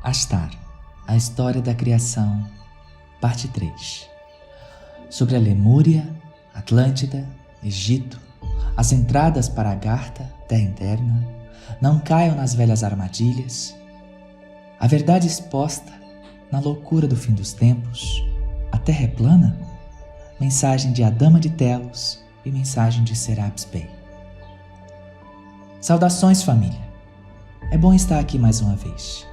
Astar, a história da criação, parte 3. Sobre a Lemúria, Atlântida, Egito, as entradas para Agartha, terra interna, não caiam nas velhas armadilhas, a verdade exposta na loucura do fim dos tempos, a terra é plana, mensagem de Adama de Telos e mensagem de Serapis Bey. Saudações, família, é bom estar aqui mais uma vez.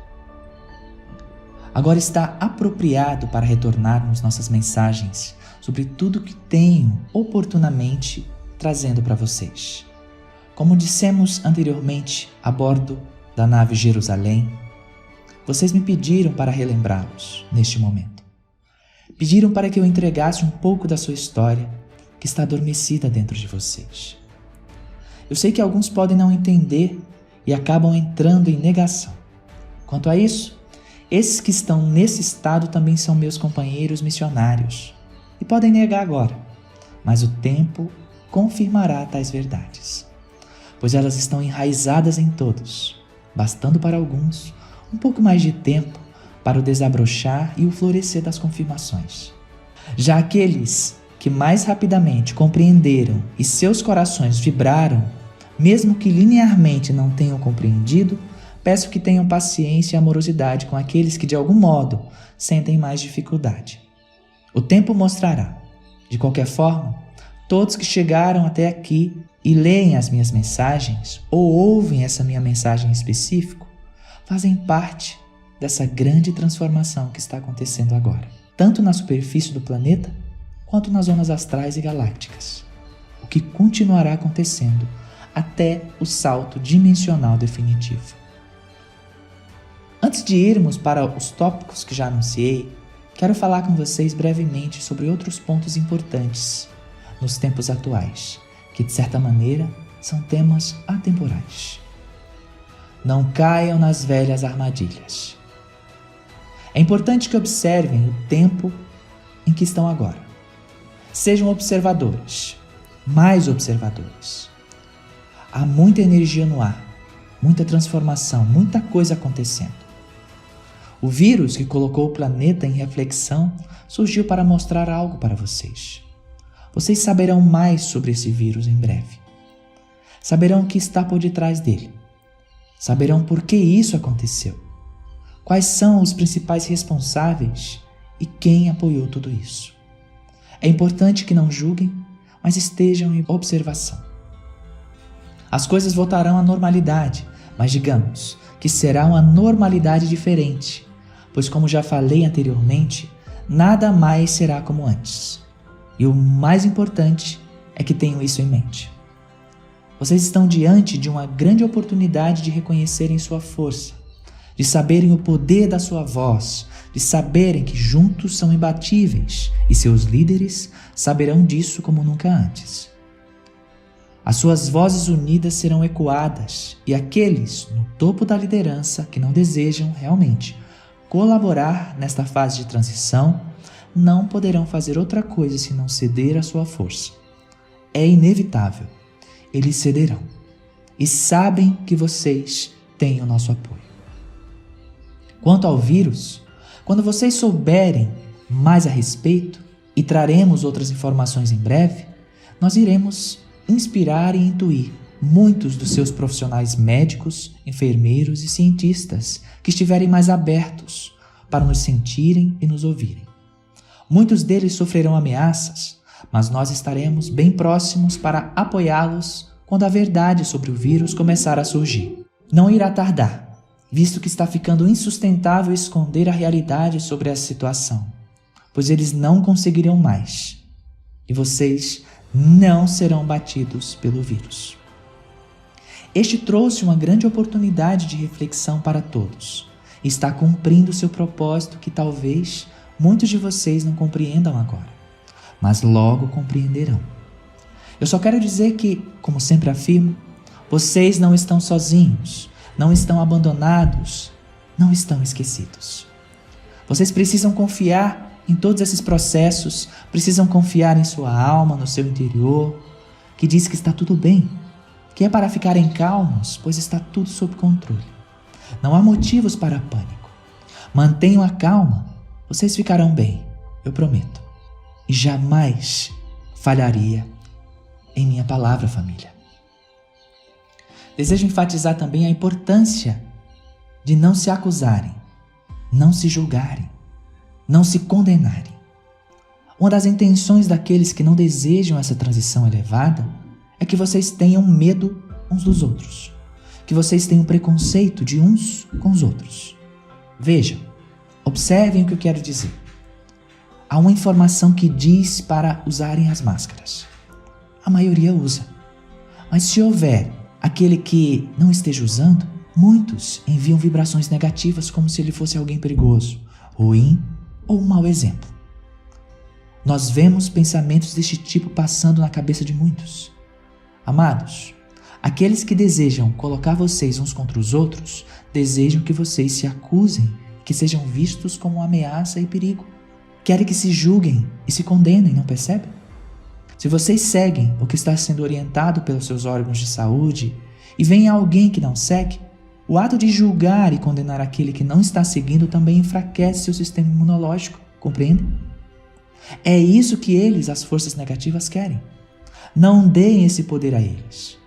Agora está apropriado para retornarmos nossas mensagens sobre tudo que tenho oportunamente trazendo para vocês. Como dissemos anteriormente a bordo da nave Jerusalém, vocês me pediram para relembrá-los neste momento. Pediram para que eu entregasse um pouco da sua história que está adormecida dentro de vocês. Eu sei que alguns podem não entender e acabam entrando em negação. Quanto a isso, esses que estão nesse estado também são meus companheiros missionários e podem negar agora, mas o tempo confirmará tais verdades, pois elas estão enraizadas em todos, bastando para alguns um pouco mais de tempo para o desabrochar e o florescer das confirmações. Já aqueles que mais rapidamente compreenderam e seus corações vibraram, mesmo que linearmente não tenham compreendido, peço que tenham paciência e amorosidade com aqueles que de algum modo sentem mais dificuldade. O tempo mostrará. De qualquer forma, todos que chegaram até aqui e leem as minhas mensagens ou ouvem essa minha mensagem em específico, fazem parte dessa grande transformação que está acontecendo agora, tanto na superfície do planeta quanto nas zonas astrais e galácticas, o que continuará acontecendo até o salto dimensional definitivo. Antes de irmos para os tópicos que já anunciei, quero falar com vocês brevemente sobre outros pontos importantes nos tempos atuais, que de certa maneira são temas atemporais. Não caiam nas velhas armadilhas. É importante que observem o tempo em que estão agora. Sejam observadores, mais observadores. Há muita energia no ar, muita transformação, muita coisa acontecendo. O vírus que colocou o planeta em reflexão surgiu para mostrar algo para vocês. Vocês saberão mais sobre esse vírus em breve. Saberão o que está por detrás dele. Saberão por que isso aconteceu. Quais são os principais responsáveis e quem apoiou tudo isso. É importante que não julguem, mas estejam em observação. As coisas voltarão à normalidade, mas digamos que será uma normalidade diferente, pois como já falei anteriormente, nada mais será como antes. E o mais importante é que tenham isso em mente. Vocês estão diante de uma grande oportunidade de reconhecerem sua força, de saberem o poder da sua voz, de saberem que juntos são imbatíveis e seus líderes saberão disso como nunca antes. As suas vozes unidas serão ecoadas e aqueles no topo da liderança que não desejam realmente colaborar nesta fase de transição não poderão fazer outra coisa senão ceder à sua força. É inevitável, eles cederão e sabem que vocês têm o nosso apoio. Quanto ao vírus, quando vocês souberem mais a respeito e traremos outras informações em breve, nós iremos inspirar e intuir muitos dos seus profissionais médicos, enfermeiros e cientistas que estiverem mais abertos para nos sentirem e nos ouvirem. Muitos deles sofrerão ameaças, mas nós estaremos bem próximos para apoiá-los quando a verdade sobre o vírus começar a surgir. Não irá tardar, visto que está ficando insustentável esconder a realidade sobre essa situação, pois eles não conseguirão mais, e vocês não serão batidos pelo vírus. Este trouxe uma grande oportunidade de reflexão para todos e está cumprindo seu propósito que talvez muitos de vocês não compreendam agora, mas logo compreenderão. Eu só quero dizer que, como sempre afirmo, vocês não estão sozinhos, não estão abandonados, não estão esquecidos. Vocês precisam confiar em todos esses processos, precisam confiar em sua alma, no seu interior, que diz que está tudo bem, que é para ficarem calmos, pois está tudo sob controle. Não há motivos para pânico. Mantenham a calma, vocês ficarão bem, eu prometo. E jamais falharia em minha palavra, família. Desejo enfatizar também a importância de não se acusarem, não se julgarem, não se condenarem. Uma das intenções daqueles que não desejam essa transição elevada é que vocês tenham medo uns dos outros, que vocês tenham preconceito de uns com os outros. Vejam, observem o que eu quero dizer. Há uma informação que diz para usarem as máscaras. A maioria usa. Mas se houver aquele que não esteja usando, muitos enviam vibrações negativas como se ele fosse alguém perigoso, ruim ou um mau exemplo. Nós vemos pensamentos deste tipo passando na cabeça de muitos. Amados, aqueles que desejam colocar vocês uns contra os outros, desejam que vocês se acusem, que sejam vistos como uma ameaça e perigo. Querem que se julguem e se condenem, não percebe? Se vocês seguem o que está sendo orientado pelos seus órgãos de saúde e vem alguém que não segue, o ato de julgar e condenar aquele que não está seguindo também enfraquece seu sistema imunológico, compreende? É isso que eles, as forças negativas, querem. Não deem esse poder a eles.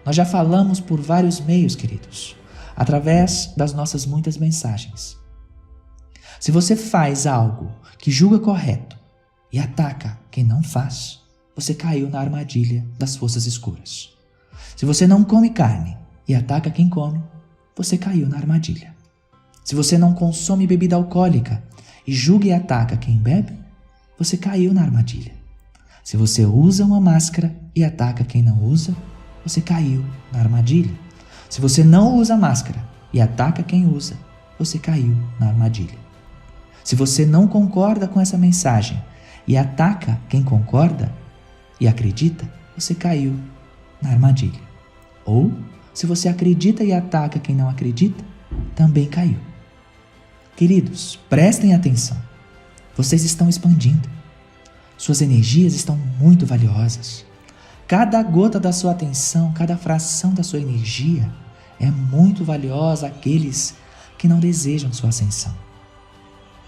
Nós já falamos por vários meios, queridos, através das nossas muitas mensagens. Se você faz algo que julga correto e ataca quem não faz, você caiu na armadilha das forças escuras. Se você não come carne e ataca quem come, você caiu na armadilha. Se você não consome bebida alcoólica e julga e ataca quem bebe, você caiu na armadilha. Se você usa uma máscara e ataca quem não usa, você caiu na armadilha. Se você não usa máscara e ataca quem usa, você caiu na armadilha. Se você não concorda com essa mensagem e ataca quem concorda e acredita, você caiu na armadilha. Ou, se você acredita e ataca quem não acredita, também caiu. Queridos, prestem atenção. Vocês estão expandindo. Suas energias estão muito valiosas. Cada gota da sua atenção, cada fração da sua energia é muito valiosa àqueles que não desejam sua ascensão.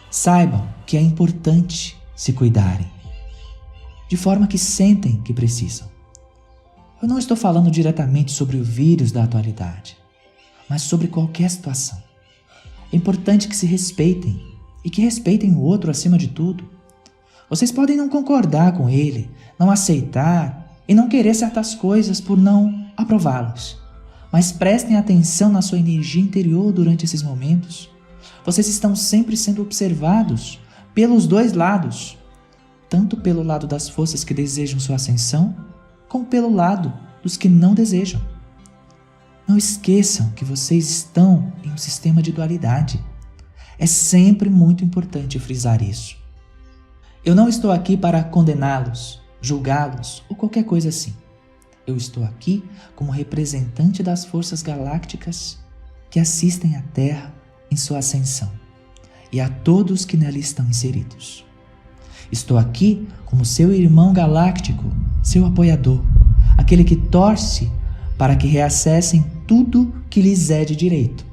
Saibam que é importante se cuidarem, de forma que sentem que precisam. Eu não estou falando diretamente sobre o vírus da atualidade, mas sobre qualquer situação. É importante que se respeitem e que respeitem o outro acima de tudo. Vocês podem não concordar com ele, não aceitar e não querer certas coisas por não aprová-las, mas prestem atenção na sua energia interior durante esses momentos. Vocês estão sempre sendo observados pelos dois lados, tanto pelo lado das forças que desejam sua ascensão, como pelo lado dos que não desejam. Não esqueçam que vocês estão em um sistema de dualidade. É sempre muito importante frisar isso. Eu não estou aqui para condená-los, julgá-los ou qualquer coisa assim. Eu estou aqui como representante das forças galácticas que assistem a Terra em sua ascensão e a todos que nela estão inseridos. Estou aqui como seu irmão galáctico, seu apoiador, aquele que torce para que reacessem tudo que lhes é de direito.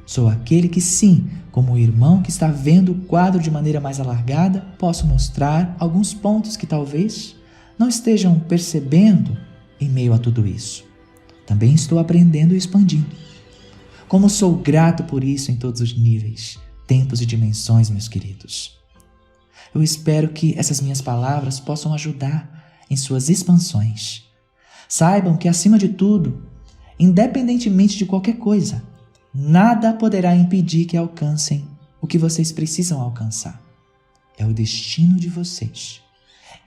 Sou aquele que, sim, como irmão que está vendo o quadro de maneira mais alargada, posso mostrar alguns pontos que talvez não estejam percebendo em meio a tudo isso. Também estou aprendendo e expandindo. Como sou grato por isso em todos os níveis, tempos e dimensões, meus queridos. Eu espero que essas minhas palavras possam ajudar em suas expansões. Saibam que, acima de tudo, independentemente de qualquer coisa, nada poderá impedir que alcancem o que vocês precisam alcançar. É o destino de vocês.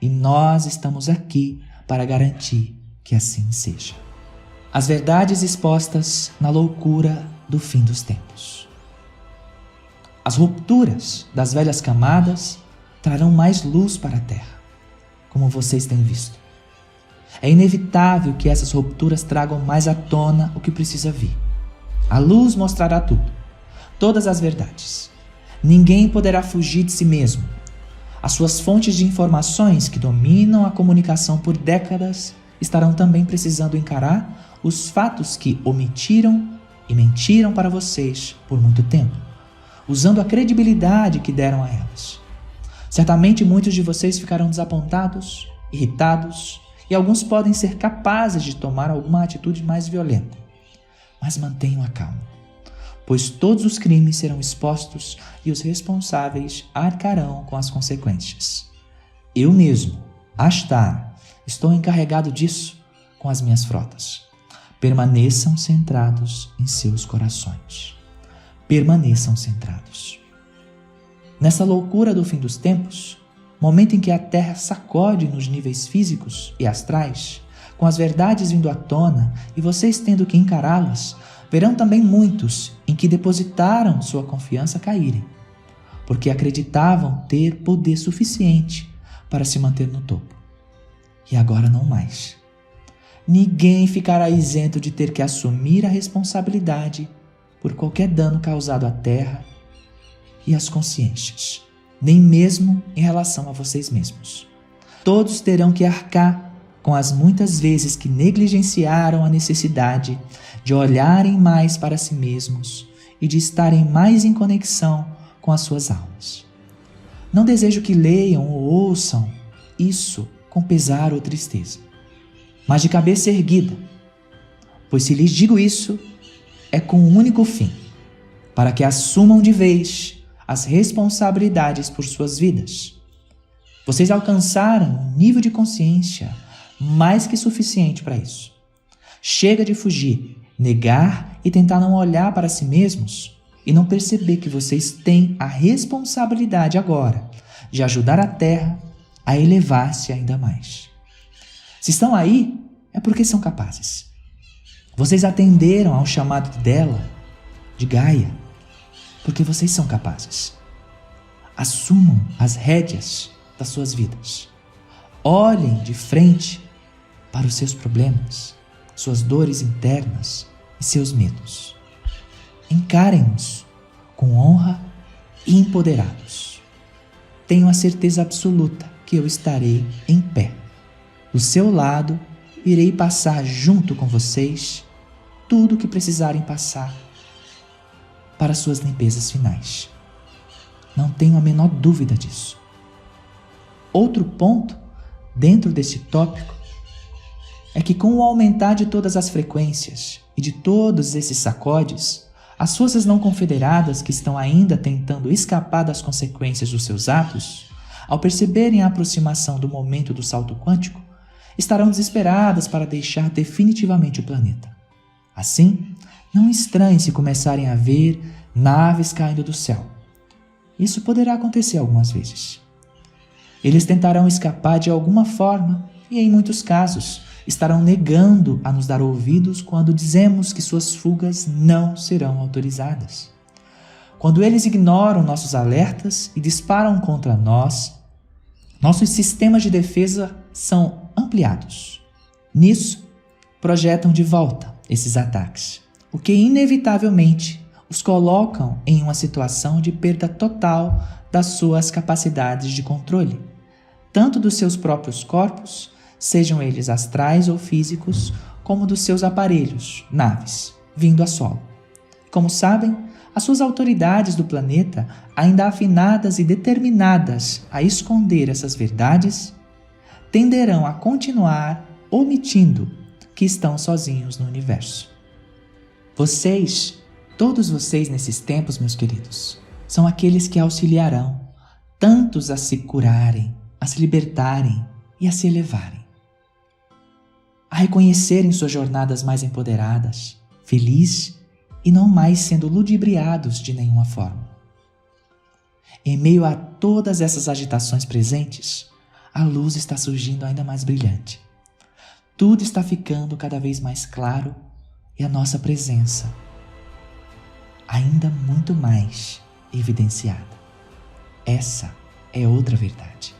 E nós estamos aqui para garantir que assim seja. As verdades expostas na loucura do fim dos tempos. As rupturas das velhas camadas trarão mais luz para a Terra, como vocês têm visto. É inevitável que essas rupturas tragam mais à tona o que precisa vir. A luz mostrará tudo, todas as verdades. Ninguém poderá fugir de si mesmo. As suas fontes de informações que dominam a comunicação por décadas estarão também precisando encarar os fatos que omitiram e mentiram para vocês por muito tempo. usando a credibilidade que deram a elas. Certamente muitos de vocês ficarão desapontados, irritados, e alguns podem ser capazes de tomar alguma atitude mais violenta. Mas mantenham a calma, pois todos os crimes serão expostos e os responsáveis arcarão com as consequências. Eu mesmo, Ashtar, estou encarregado disso com as minhas frotas. Permaneçam centrados em seus corações. Permaneçam centrados. Nessa loucura do fim dos tempos, momento em que a Terra sacode nos níveis físicos e astrais, com as verdades vindo à tona e vocês tendo que encará-las, verão também muitos em que depositaram sua confiança caírem, porque acreditavam ter poder suficiente para se manter no topo. E agora não mais. Ninguém ficará isento de ter que assumir a responsabilidade por qualquer dano causado à Terra e às consciências, nem mesmo em relação a vocês mesmos. Todos terão que arcar com as muitas vezes que negligenciaram a necessidade de olharem mais para si mesmos e de estarem mais em conexão com as suas almas. Não desejo que leiam ou ouçam isso com pesar ou tristeza, mas de cabeça erguida, pois se lhes digo isso, é com um único fim, para que assumam de vez as responsabilidades por suas vidas. Vocês alcançaram um nível de consciência mais que suficiente para isso. Chega de fugir, negar e tentar não olhar para si mesmos e não perceber que vocês têm a responsabilidade agora de ajudar a Terra a elevar-se ainda mais. Se estão aí, é porque são capazes. Vocês atenderam ao chamado dela, de Gaia, porque vocês são capazes. Assumam as rédeas das suas vidas. Olhem de frente para os seus problemas, suas dores internas e seus medos. Encarem-nos com honra e empoderados. Tenho a certeza absoluta que eu estarei em pé. Do seu lado, irei passar junto com vocês tudo o que precisarem passar para suas limpezas finais. Não tenho a menor dúvida disso. Outro ponto dentro deste tópico é que com o aumentar de todas as frequências e de todos esses sacodes, as forças não confederadas que estão ainda tentando escapar das consequências dos seus atos, ao perceberem a aproximação do momento do salto quântico, estarão desesperadas para deixar definitivamente o planeta. Assim, não estranhe se começarem a ver naves caindo do céu. Isso poderá acontecer algumas vezes. Eles tentarão escapar de alguma forma e, em muitos casos, estarão negando a nos dar ouvidos quando dizemos que suas fugas não serão autorizadas. Quando eles ignoram nossos alertas e disparam contra nós, nossos sistemas de defesa são ampliados. Nisso, projetam de volta esses ataques, o que inevitavelmente os colocam em uma situação de perda total das suas capacidades de controle, tanto dos seus próprios corpos, sejam eles astrais ou físicos, como dos seus aparelhos, naves, vindo a solo. Como sabem, as suas autoridades do planeta, ainda afinadas e determinadas a esconder essas verdades, tenderão a continuar omitindo que estão sozinhos no universo. Vocês, todos vocês nesses tempos, meus queridos, são aqueles que auxiliarão tantos a se curarem, a se libertarem e a se elevarem, a reconhecerem suas jornadas mais empoderadas, felizes e não mais sendo ludibriados de nenhuma forma. Em meio a todas essas agitações presentes, a luz está surgindo ainda mais brilhante. Tudo está ficando cada vez mais claro e a nossa presença ainda muito mais evidenciada. Essa é outra verdade.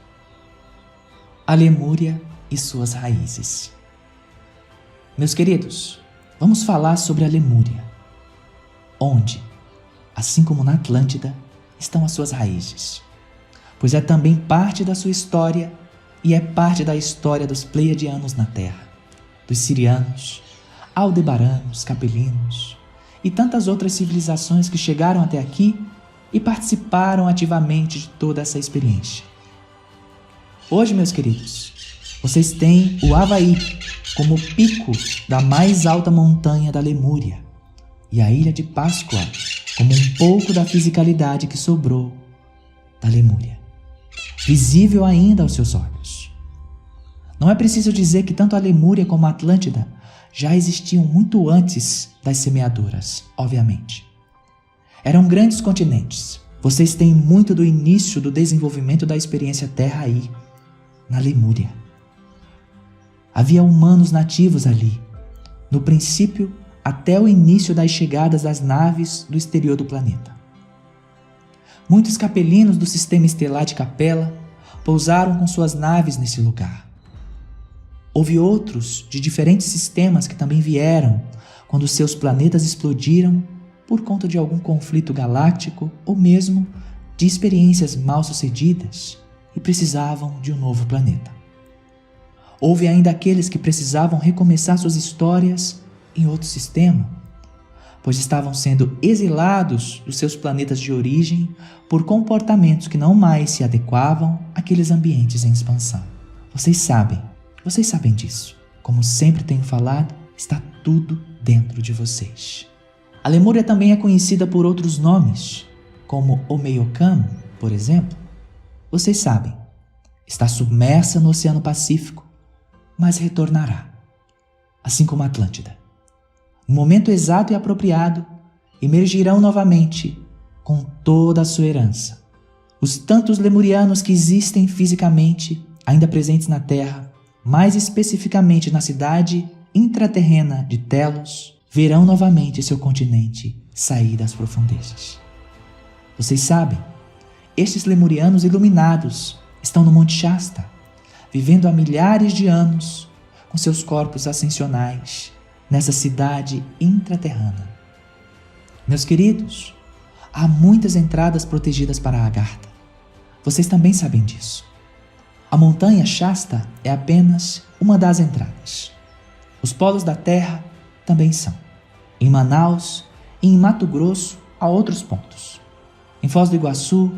A Lemúria e suas raízes. Meus queridos, vamos falar sobre a Lemúria, onde, assim como na Atlântida, estão as suas raízes, pois é também parte da sua história e é parte da história dos Pleiadianos na Terra, dos Sirianos, Aldebaranos, Capelinos e tantas outras civilizações que chegaram até aqui e participaram ativamente de toda essa experiência. Hoje, meus queridos, vocês têm o Havaí como o pico da mais alta montanha da Lemúria e a Ilha de Páscoa como um pouco da fisicalidade que sobrou da Lemúria, visível ainda aos seus olhos. Não é preciso dizer que tanto a Lemúria como a Atlântida já existiam muito antes das semeaduras, obviamente. Eram grandes continentes. Vocês têm muito do início do desenvolvimento da experiência Terra aí, na Lemúria. Havia humanos nativos ali, no princípio até o início das chegadas das naves do exterior do planeta. Muitos capelinos do sistema estelar de Capella pousaram com suas naves nesse lugar. Houve outros de diferentes sistemas que também vieram quando seus planetas explodiram por conta de algum conflito galáctico ou mesmo de experiências mal sucedidas e precisavam de um novo planeta. Houve ainda aqueles que precisavam recomeçar suas histórias em outro sistema, pois estavam sendo exilados dos seus planetas de origem por comportamentos que não mais se adequavam àqueles ambientes em expansão. Vocês sabem disso. Como sempre tenho falado, está tudo dentro de vocês. A Lemúria também é conhecida por outros nomes, como Omeiocan, por exemplo. Vocês sabem, está submersa no Oceano Pacífico, mas retornará, assim como a Atlântida. No momento exato e apropriado, emergirão novamente com toda a sua herança. Os tantos lemurianos que existem fisicamente, ainda presentes na Terra, mais especificamente na cidade intraterrena de Telos, verão novamente seu continente sair das profundezas. Vocês sabem, estes lemurianos iluminados estão no Monte Shasta, vivendo há milhares de anos com seus corpos ascensionais nessa cidade intraterrana. Meus queridos, há muitas entradas protegidas para a Agartha. Vocês também sabem disso. A montanha Shasta é apenas uma das entradas. Os polos da Terra também são. Em Manaus e em Mato Grosso há outros pontos. Em Foz do Iguaçu,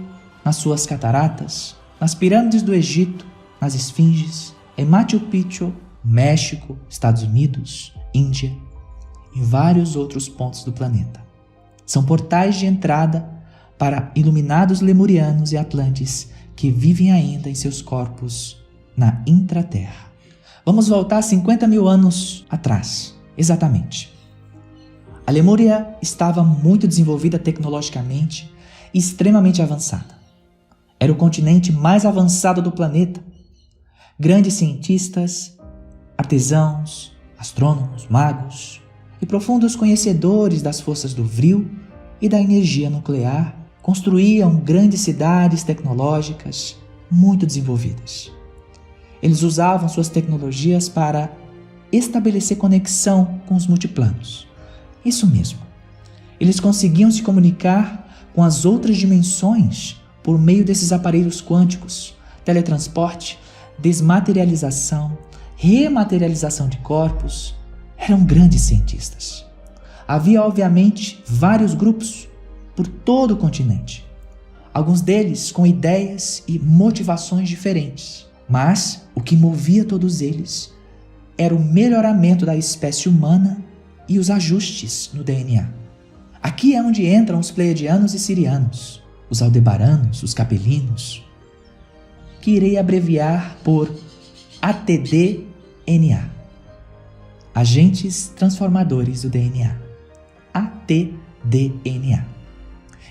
nas suas cataratas, nas pirâmides do Egito, nas esfinges, em Machu Picchu, México, Estados Unidos, Índia e vários outros pontos do planeta. São portais de entrada para iluminados lemurianos e atlantes que vivem ainda em seus corpos na intraterra. Vamos voltar 50 mil anos atrás, exatamente. A Lemúria estava muito desenvolvida tecnologicamente e extremamente avançada. Era o continente mais avançado do planeta. Grandes cientistas, artesãos, astrônomos, magos e profundos conhecedores das forças do vril e da energia nuclear construíam grandes cidades tecnológicas muito desenvolvidas. Eles usavam suas tecnologias para estabelecer conexão com os multiplanos. Isso mesmo. Eles conseguiam se comunicar com as outras dimensões por meio desses aparelhos quânticos, teletransporte, desmaterialização, rematerialização de corpos. Eram grandes cientistas. Havia, obviamente, vários grupos por todo o continente. Alguns deles com ideias e motivações diferentes. Mas o que movia todos eles era o melhoramento da espécie humana e os ajustes no DNA. Aqui é onde entram os pleiadianos e sirianos, os aldebaranos, os capelinos, que irei abreviar por ATDNA, Agentes Transformadores do DNA, ATDNA.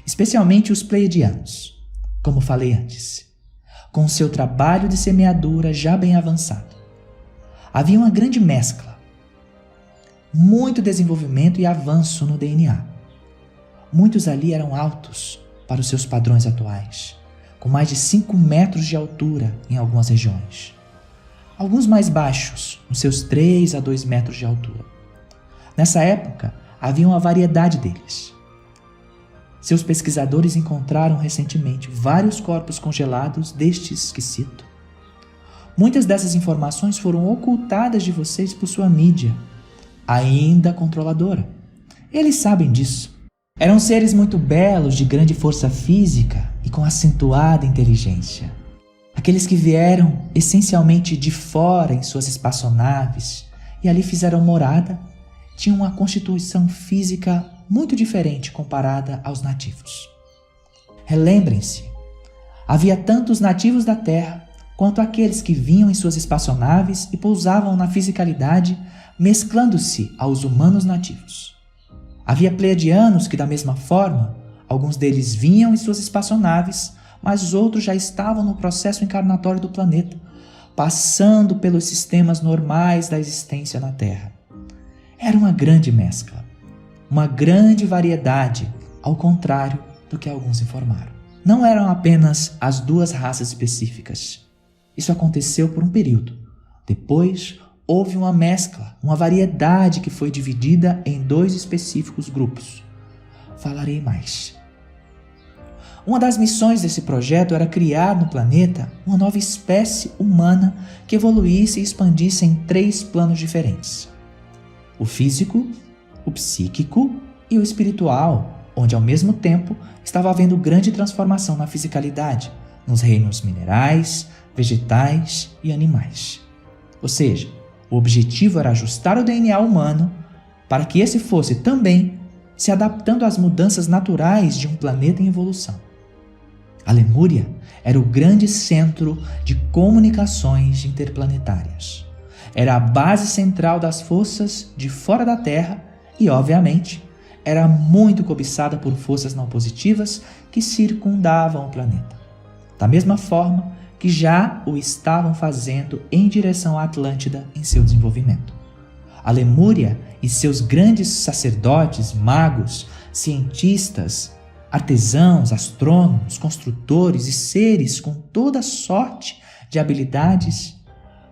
Especialmente os pleiadianos, como falei antes, com seu trabalho de semeadura já bem avançado. Havia uma grande mescla, muito desenvolvimento e avanço no DNA. Muitos ali eram altos para os seus padrões atuais, com mais de 5 metros de altura em algumas regiões. Alguns mais baixos, nos seus 3 a 2 metros de altura. Nessa época, havia uma variedade deles. Seus pesquisadores encontraram recentemente vários corpos congelados destes que cito. Muitas dessas informações foram ocultadas de vocês por sua mídia, ainda controladora. Eles sabem disso. Eram seres muito belos, de grande força física e com acentuada inteligência. Aqueles que vieram essencialmente de fora em suas espaçonaves e ali fizeram morada, tinham uma constituição física muito diferente comparada aos nativos. Relembrem-se, havia tanto os nativos da Terra quanto aqueles que vinham em suas espaçonaves e pousavam na fisicalidade, mesclando-se aos humanos nativos. Havia pleiadianos que, da mesma forma, alguns deles vinham em suas espaçonaves, mas os outros já estavam no processo encarnatório do planeta, passando pelos sistemas normais da existência na Terra. Era uma grande mescla, uma grande variedade, ao contrário do que alguns informaram. Não eram apenas as duas raças específicas. Isso aconteceu por um período. Depois, houve uma mescla, uma variedade que foi dividida em dois específicos grupos. Falarei mais. Uma das missões desse projeto era criar no planeta uma nova espécie humana que evoluísse e expandisse em 3 planos diferentes: o físico, o psíquico e o espiritual, onde ao mesmo tempo estava havendo grande transformação na fisicalidade, nos reinos minerais, vegetais e animais. Ou seja, o objetivo era ajustar o DNA humano para que esse fosse também se adaptando às mudanças naturais de um planeta em evolução. A Lemúria era o grande centro de comunicações interplanetárias. Era a base central das forças de fora da Terra e, obviamente, era muito cobiçada por forças não positivas que circundavam o planeta. Da mesma forma que já o estavam fazendo em direção à Atlântida em seu desenvolvimento. A Lemúria e seus grandes sacerdotes, magos, cientistas, artesãos, astrônomos, construtores e seres com toda sorte de habilidades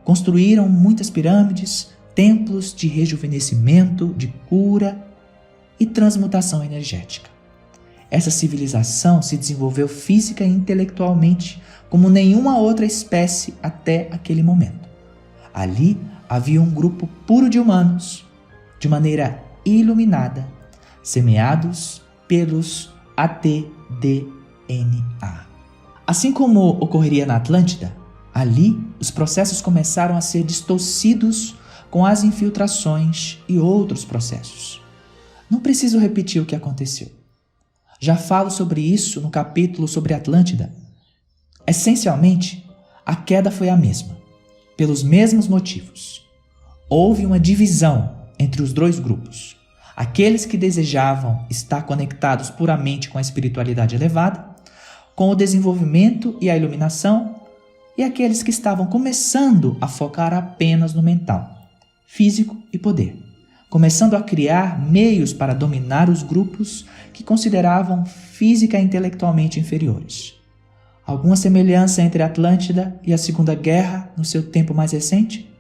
construíram muitas pirâmides, templos de rejuvenescimento, de cura e transmutação energética. Essa civilização se desenvolveu física e intelectualmente como nenhuma outra espécie até aquele momento. Ali havia um grupo puro de humanos, de maneira iluminada, semeados pelos ATDNA. Assim como ocorreria na Atlântida, ali os processos começaram a ser distorcidos com as infiltrações e outros processos. Não preciso repetir o que aconteceu. Já falo sobre isso no capítulo sobre Atlântida. Essencialmente, a queda foi a mesma, pelos mesmos motivos. Houve uma divisão entre os 2 grupos. Aqueles que desejavam estar conectados puramente com a espiritualidade elevada, com o desenvolvimento e a iluminação, e aqueles que estavam começando a focar apenas no mental, físico e poder, começando a criar meios para dominar os grupos que consideravam física e intelectualmente inferiores. Alguma semelhança entre a Atlântida e a Segunda Guerra no seu tempo mais recente?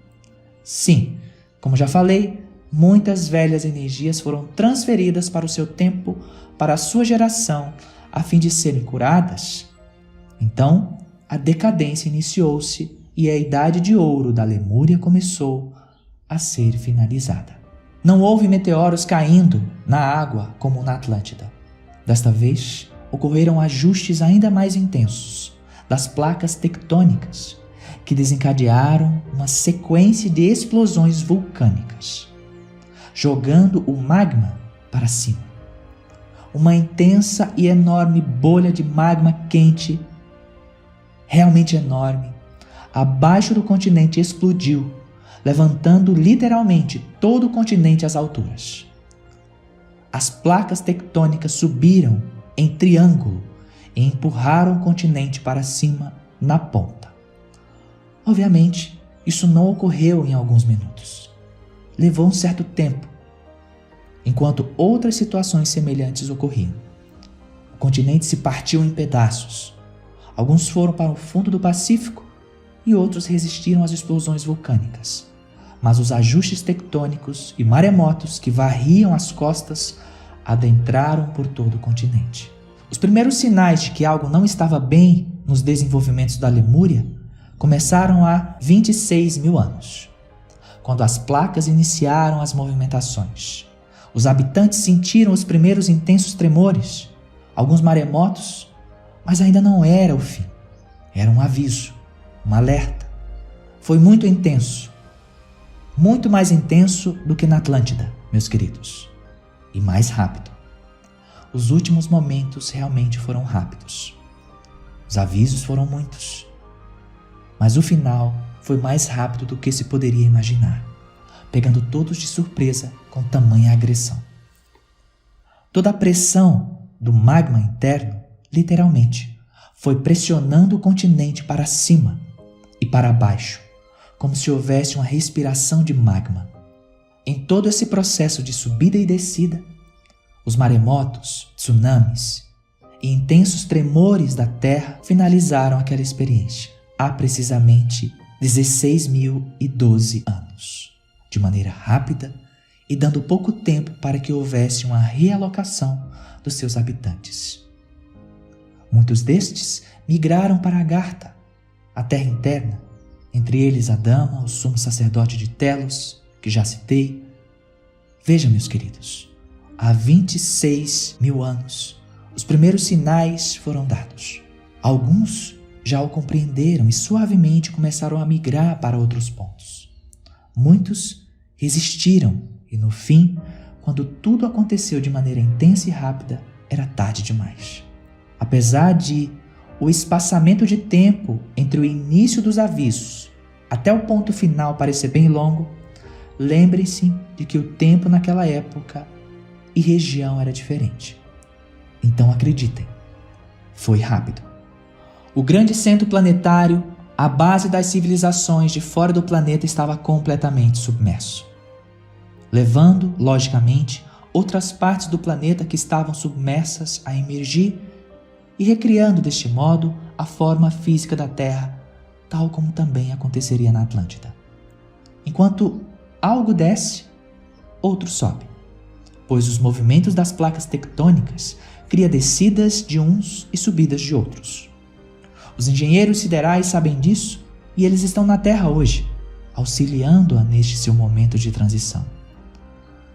Sim, como já falei, muitas velhas energias foram transferidas para o seu tempo, para a sua geração, a fim de serem curadas. Então, a decadência iniciou-se e a Idade de Ouro da Lemúria começou a ser finalizada. Não houve meteoros caindo na água como na Atlântida. Desta vez, ocorreram ajustes ainda mais intensos das placas tectônicas, que desencadearam uma sequência de explosões vulcânicas, jogando o magma para cima. Uma intensa e enorme bolha de magma quente, realmente enorme, abaixo do continente explodiu, levantando literalmente todo o continente às alturas. As placas tectônicas subiram em triângulo e empurraram o continente para cima na ponta. Obviamente, isso não ocorreu em alguns minutos. Levou um certo tempo, enquanto outras situações semelhantes ocorriam. O continente se partiu em pedaços. Alguns foram para o fundo do Pacífico e outros resistiram às explosões vulcânicas. Mas os ajustes tectônicos e maremotos que varriam as costas adentraram por todo o continente. Os primeiros sinais de que algo não estava bem nos desenvolvimentos da Lemúria começaram há 26 mil anos, quando as placas iniciaram as movimentações. Os habitantes sentiram os primeiros intensos tremores, alguns maremotos, mas ainda não era o fim. Era um aviso, um alerta. Foi muito intenso, muito mais intenso do que na Atlântida, meus queridos, e mais rápido. Os últimos momentos realmente foram rápidos. Os avisos foram muitos, mas o final foi mais rápido do que se poderia imaginar, pegando todos de surpresa com tamanha agressão. Toda a pressão do magma interno, literalmente, foi pressionando o continente para cima e para baixo, como se houvesse uma respiração de magma. Em todo esse processo de subida e descida, os maremotos, tsunamis e intensos tremores da Terra finalizaram aquela experiência há precisamente 16.012 anos, de maneira rápida e dando pouco tempo para que houvesse uma realocação dos seus habitantes. Muitos destes migraram para Agartha, a terra interna, entre eles Adama, o sumo sacerdote de Telos, que já citei. Veja, meus queridos, há 26.000 anos, os primeiros sinais foram dados. Alguns já o compreenderam e suavemente começaram a migrar para outros pontos. Muitos resistiram e, no fim, quando tudo aconteceu de maneira intensa e rápida, era tarde demais. Apesar de o espaçamento de tempo entre o início dos avisos até o ponto final parecer bem longo, lembre-se de que o tempo naquela época e região era diferente. Então acreditem, foi rápido. O grande centro planetário, a base das civilizações de fora do planeta, estava completamente submerso, levando, logicamente, outras partes do planeta que estavam submersas a emergir e recriando deste modo a forma física da Terra, tal como também aconteceria na Atlântida. Enquanto algo desce, outro sobe, pois os movimentos das placas tectônicas criam descidas de uns e subidas de outros. Os engenheiros siderais sabem disso e eles estão na Terra hoje, auxiliando-a neste seu momento de transição.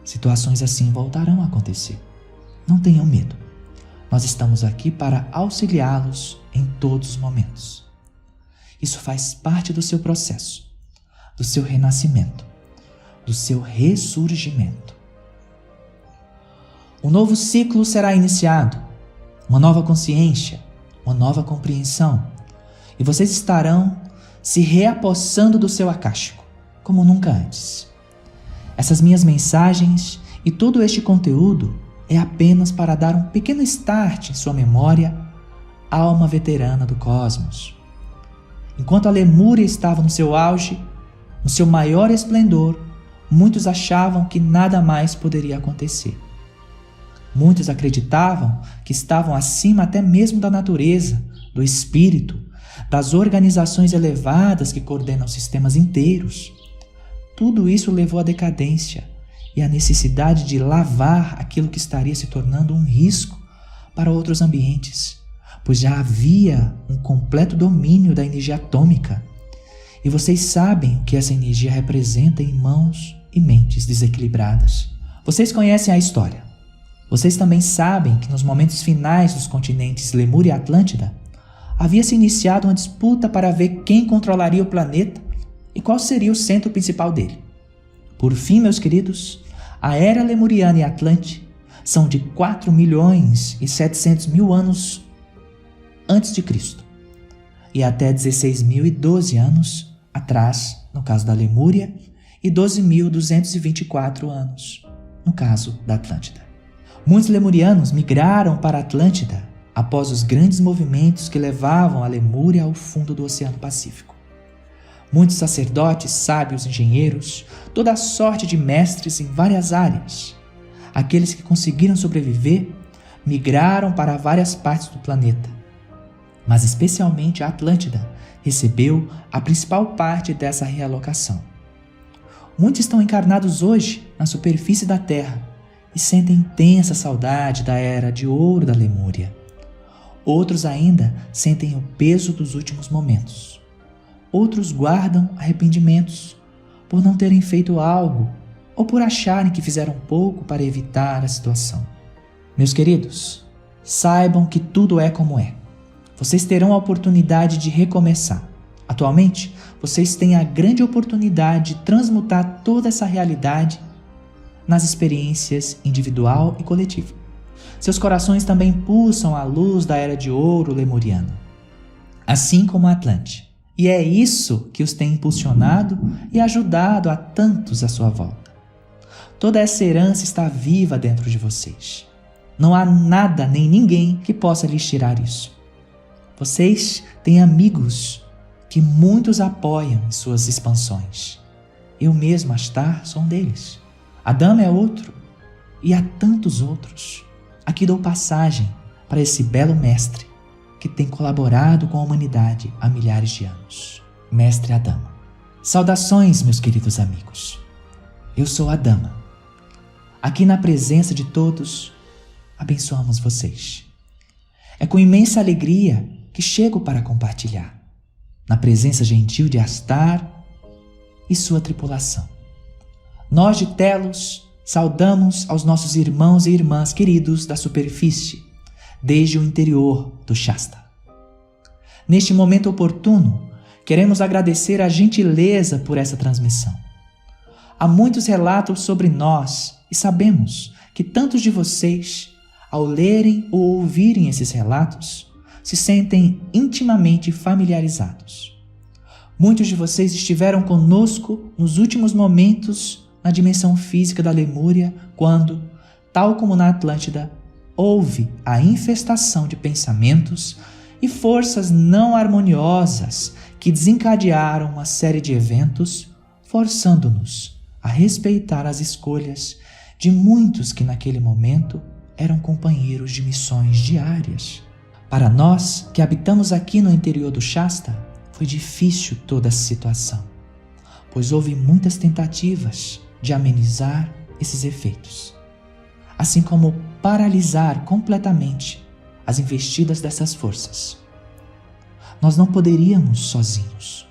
Situações assim voltarão a acontecer. Não tenham medo. Nós estamos aqui para auxiliá-los em todos os momentos. Isso faz parte do seu processo, do seu renascimento, do seu ressurgimento. Um novo ciclo será iniciado, uma nova consciência, uma nova compreensão, e vocês estarão se reapossando do seu acástico, como nunca antes. Essas minhas mensagens e todo este conteúdo é apenas para dar um pequeno start em sua memória, alma veterana do cosmos. Enquanto a Lemúria estava no seu auge, no seu maior esplendor, muitos achavam que nada mais poderia acontecer. Muitos acreditavam que estavam acima até mesmo da natureza, do espírito, das organizações elevadas que coordenam sistemas inteiros. Tudo isso levou à decadência e à necessidade de lavar aquilo que estaria se tornando um risco para outros ambientes, pois já havia um completo domínio da energia atômica. E vocês sabem o que essa energia representa em mãos e mentes desequilibradas. Vocês conhecem a história. Vocês também sabem que nos momentos finais dos continentes Lemúria e Atlântida, havia se iniciado uma disputa para ver quem controlaria o planeta e qual seria o centro principal dele. Por fim, meus queridos, a era lemuriana e Atlante são de 4.700.000 anos antes de Cristo e até 16.012 anos atrás, no caso da Lemúria, e 12.224 anos, no caso da Atlântida. Muitos lemurianos migraram para a Atlântida após os grandes movimentos que levavam a Lemúria ao fundo do Oceano Pacífico. Muitos sacerdotes, sábios, engenheiros, toda a sorte de mestres em várias áreas, aqueles que conseguiram sobreviver, migraram para várias partes do planeta. Mas especialmente a Atlântida recebeu a principal parte dessa realocação. Muitos estão encarnados hoje na superfície da Terra e sentem intensa saudade da era de ouro da Lemúria. Outros ainda sentem o peso dos últimos momentos. Outros guardam arrependimentos por não terem feito algo ou por acharem que fizeram pouco para evitar a situação. Meus queridos, saibam que tudo é como é. Vocês terão a oportunidade de recomeçar. Atualmente, vocês têm a grande oportunidade de transmutar toda essa realidade nas experiências individual e coletiva. Seus corações também pulsam a luz da Era de Ouro lemuriana, assim como a Atlante. E é isso que os tem impulsionado e ajudado a tantos à sua volta. Toda essa herança está viva dentro de vocês. Não há nada nem ninguém que possa lhes tirar isso. Vocês têm amigos que muitos apoiam em suas expansões. Eu mesmo, Astar, sou um deles. Adama é outro. E há tantos outros. Aqui dou passagem para esse belo mestre que tem colaborado com a humanidade há milhares de anos. Mestre Adama. Saudações, meus queridos amigos. Eu sou Adama. Aqui na presença de todos, abençoamos vocês. É com imensa alegria que chego para compartilhar, na presença gentil de Astar e sua tripulação. Nós de Telos saudamos aos nossos irmãos e irmãs queridos da superfície, desde o interior do Shasta. Neste momento oportuno, queremos agradecer a gentileza por essa transmissão. Há muitos relatos sobre nós e sabemos que tantos de vocês, ao lerem ou ouvirem esses relatos, se sentem intimamente familiarizados. Muitos de vocês estiveram conosco nos últimos momentos na dimensão física da Lemúria, quando, tal como na Atlântida, houve a infestação de pensamentos e forças não harmoniosas que desencadearam uma série de eventos, forçando-nos a respeitar as escolhas de muitos que naquele momento eram companheiros de missões diárias. Para nós, que habitamos aqui no interior do Shasta, foi difícil toda essa situação, pois houve muitas tentativas de amenizar esses efeitos, assim como paralisar completamente as investidas dessas forças. Nós não poderíamos sozinhos.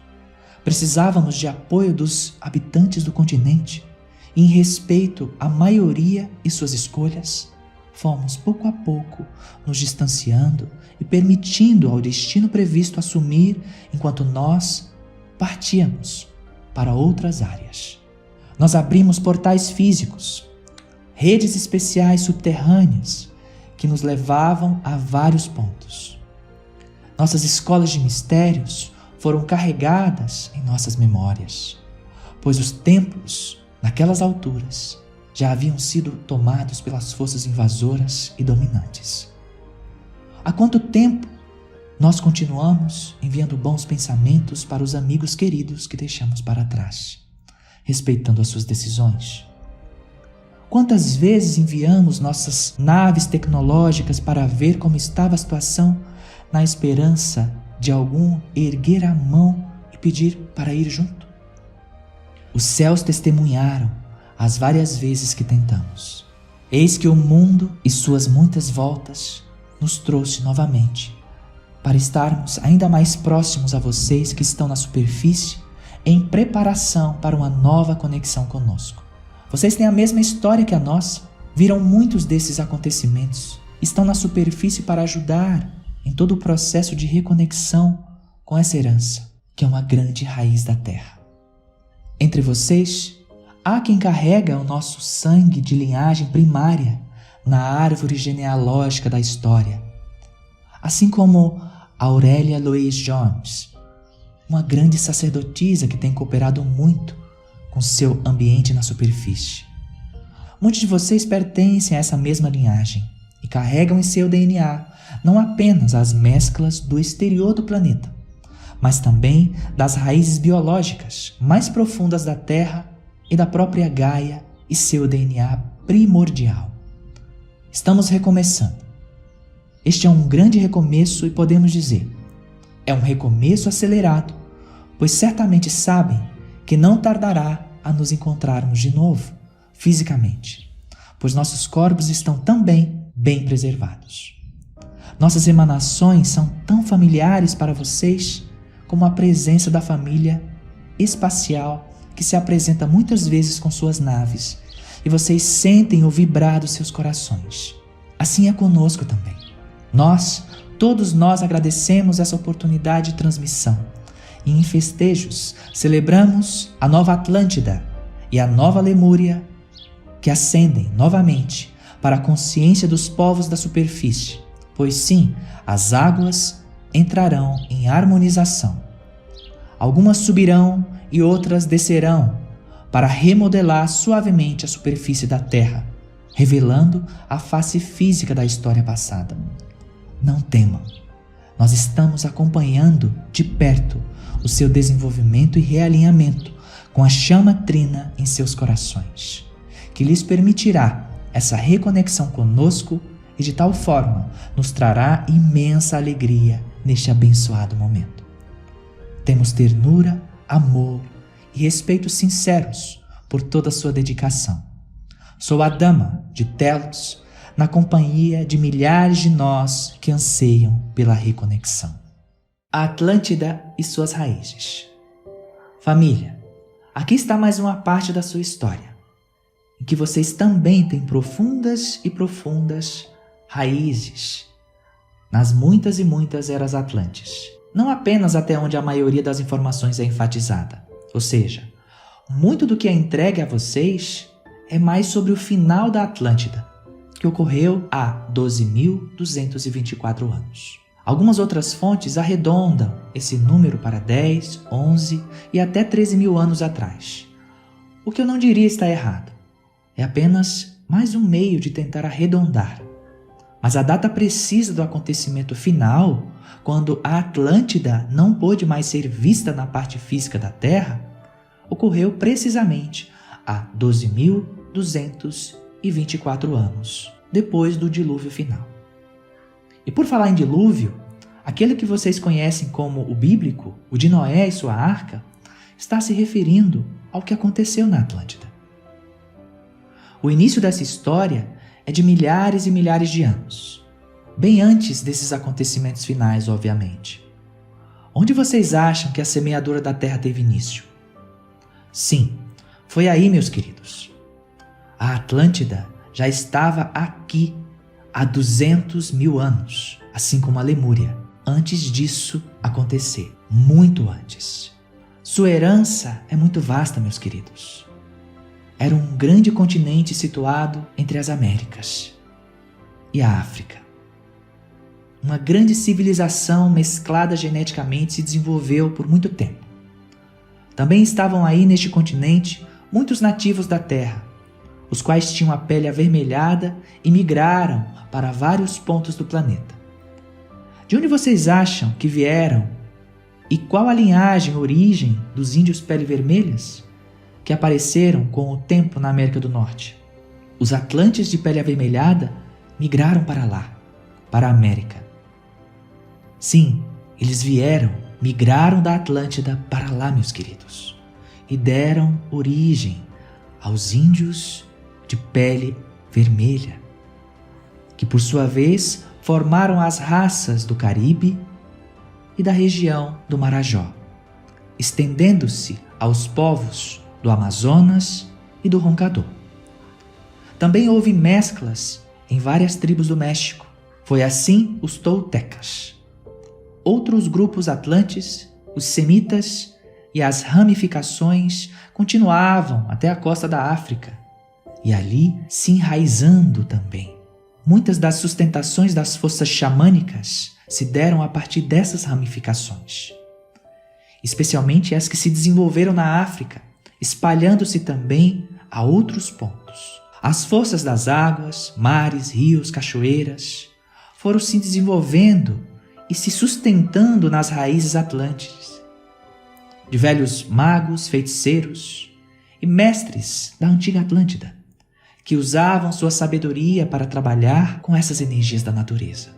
Precisávamos de apoio dos habitantes do continente e, em respeito à maioria e suas escolhas, fomos pouco a pouco nos distanciando e permitindo ao destino previsto assumir enquanto nós partíamos para outras áreas. Nós abrimos portais físicos, redes especiais subterrâneas que nos levavam a vários pontos. Nossas escolas de mistérios foram carregadas em nossas memórias, pois os templos, naquelas alturas, já haviam sido tomados pelas forças invasoras e dominantes. Há quanto tempo nós continuamos enviando bons pensamentos para os amigos queridos que deixamos para trás, respeitando as suas decisões? Quantas vezes enviamos nossas naves tecnológicas para ver como estava a situação, na esperança de algum erguer a mão e pedir para ir junto? Os céus testemunharam as várias vezes que tentamos. Eis que o mundo e suas muitas voltas nos trouxe novamente para estarmos ainda mais próximos a vocês que estão na superfície em preparação para uma nova conexão conosco. Vocês têm a mesma história que a nossa, viram muitos desses acontecimentos, estão na superfície para ajudar em todo o processo de reconexão com essa herança, que é uma grande raiz da Terra. Entre vocês, há quem carrega o nosso sangue de linhagem primária na árvore genealógica da história, assim como Aurélia Louise Jones, uma grande sacerdotisa que tem cooperado muito com seu ambiente na superfície. Muitos de vocês pertencem a essa mesma linhagem e carregam em seu DNA não apenas as mesclas do exterior do planeta, mas também das raízes biológicas mais profundas da Terra e da própria Gaia e seu DNA primordial. Estamos recomeçando. Este é um grande recomeço e podemos dizer, é um recomeço acelerado, pois certamente sabem que não tardará a nos encontrarmos de novo, fisicamente, pois nossos corpos estão também bem preservados. Nossas emanações são tão familiares para vocês como a presença da família espacial que se apresenta muitas vezes com suas naves, e vocês sentem o vibrar dos seus corações. Assim é conosco também. Todos nós agradecemos essa oportunidade de transmissão, e em festejos celebramos a nova Atlântida e a nova Lemúria, que ascendem novamente para a consciência dos povos da superfície, pois sim, as águas entrarão em harmonização. Algumas subirão e outras descerão para remodelar suavemente a superfície da Terra, revelando a face física da história passada. Não temam, nós estamos acompanhando de perto o seu desenvolvimento e realinhamento com a chama trina em seus corações, que lhes permitirá essa reconexão conosco e de tal forma nos trará imensa alegria neste abençoado momento. Temos ternura, amor e respeito sinceros por toda a sua dedicação. Sou a Dama de Telos, na companhia de milhares de nós que anseiam pela reconexão. A Atlântida e suas raízes. Família, aqui está mais uma parte da sua história, em que vocês também têm profundas e profundas raízes nas muitas e muitas eras Atlantes. Não apenas até onde a maioria das informações é enfatizada, ou seja, muito do que é entregue a vocês é mais sobre o final da Atlântida, que ocorreu há 12.224 anos. Algumas outras fontes arredondam esse número para 10, 11 e até 13.000 anos atrás. O que eu não diria está errado. É apenas mais um meio de tentar arredondar. Mas a data precisa do acontecimento final, quando a Atlântida não pôde mais ser vista na parte física da Terra, ocorreu precisamente há 12.224 anos, depois do dilúvio final. E por falar em dilúvio, aquele que vocês conhecem como o bíblico, o de Noé e sua arca, está se referindo ao que aconteceu na Atlântida. O início dessa história é de milhares e milhares de anos, bem antes desses acontecimentos finais, obviamente. Onde vocês acham que a semeadura da terra teve início? Sim, foi aí, meus queridos. A Atlântida já estava aqui há 200.000 anos, assim como a Lemúria, antes disso acontecer, muito antes. Sua herança é muito vasta, meus queridos. Era um grande continente situado entre as Américas e a África. Uma grande civilização mesclada geneticamente se desenvolveu por muito tempo. Também estavam aí neste continente muitos nativos da Terra, os quais tinham a pele avermelhada e migraram para vários pontos do planeta. De onde vocês acham que vieram e qual a linhagem, origem dos índios pele vermelhas que apareceram com o tempo na América do Norte? Os atlantes de pele avermelhada migraram para lá, para a América. Sim, eles migraram da Atlântida para lá, meus queridos, e deram origem aos índios de pele vermelha, que por sua vez formaram as raças do Caribe e da região do Marajó, estendendo-se aos povos do Amazonas e do Roncador. Também houve mesclas em várias tribos do México. Foi assim os toltecas. Outros grupos atlantes, os semitas e as ramificações continuavam até a costa da África e ali se enraizando também. Muitas das sustentações das forças xamânicas se deram a partir dessas ramificações, especialmente as que se desenvolveram na África, espalhando-se também a outros pontos. As forças das águas, mares, rios, cachoeiras foram se desenvolvendo e se sustentando nas raízes atlânticas, de velhos magos, feiticeiros e mestres da antiga Atlântida, que usavam sua sabedoria para trabalhar com essas energias da natureza.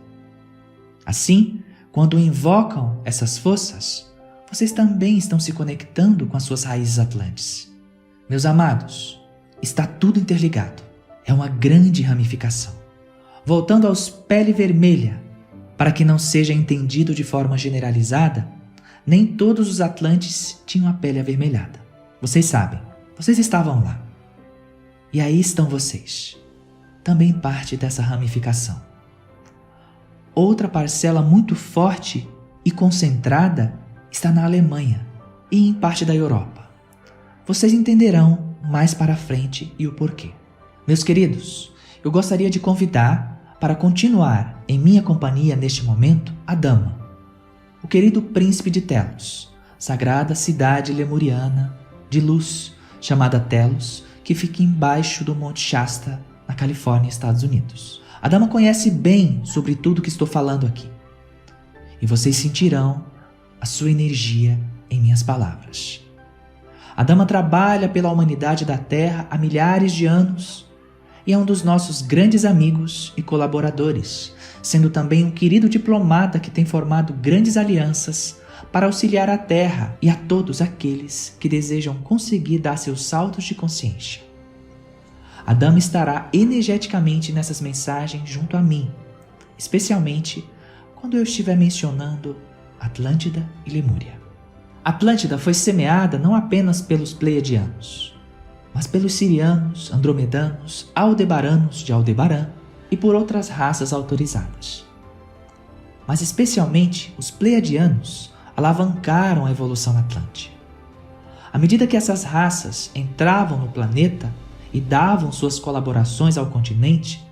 Assim, quando invocam essas forças, vocês também estão se conectando com as suas raízes atlantes. Meus amados, está tudo interligado. É uma grande ramificação. Voltando aos pele vermelha, para que não seja entendido de forma generalizada, nem todos os atlantes tinham a pele avermelhada. Vocês sabem, vocês estavam lá. E aí estão vocês, também parte dessa ramificação. Outra parcela muito forte e concentrada está na Alemanha e em parte da Europa. Vocês entenderão mais para frente e o porquê. Meus queridos, eu gostaria de convidar para continuar em minha companhia neste momento a Dama, o querido príncipe de Telos, sagrada cidade lemuriana de luz chamada Telos, que fica embaixo do Monte Shasta, na Califórnia, Estados Unidos. A Dama conhece bem sobre tudo que estou falando aqui. E vocês sentirão a sua energia em minhas palavras. A Dama trabalha pela humanidade da Terra há milhares de anos e é um dos nossos grandes amigos e colaboradores, sendo também um querido diplomata que tem formado grandes alianças para auxiliar a Terra e a todos aqueles que desejam conseguir dar seus saltos de consciência. A Dama estará energeticamente nessas mensagens junto a mim, especialmente quando eu estiver mencionando Atlântida e Lemúria. Atlântida foi semeada não apenas pelos Pleiadianos, mas pelos Sirianos, Andromedanos, Aldebaranos de Aldebaran e por outras raças autorizadas. Mas especialmente os Pleiadianos alavancaram a evolução atlântica. À medida que essas raças entravam no planeta e davam suas colaborações ao continente,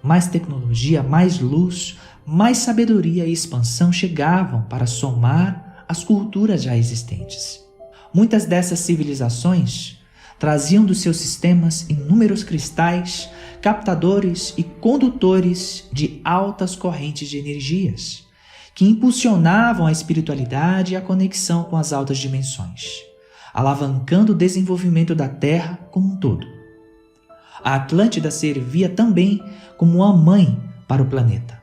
mais tecnologia, mais luz, mais sabedoria e expansão chegavam para somar as culturas já existentes. Muitas dessas civilizações traziam dos seus sistemas inúmeros cristais, captadores e condutores de altas correntes de energias, que impulsionavam a espiritualidade e a conexão com as altas dimensões, alavancando o desenvolvimento da Terra como um todo. A Atlântida servia também como uma mãe para o planeta,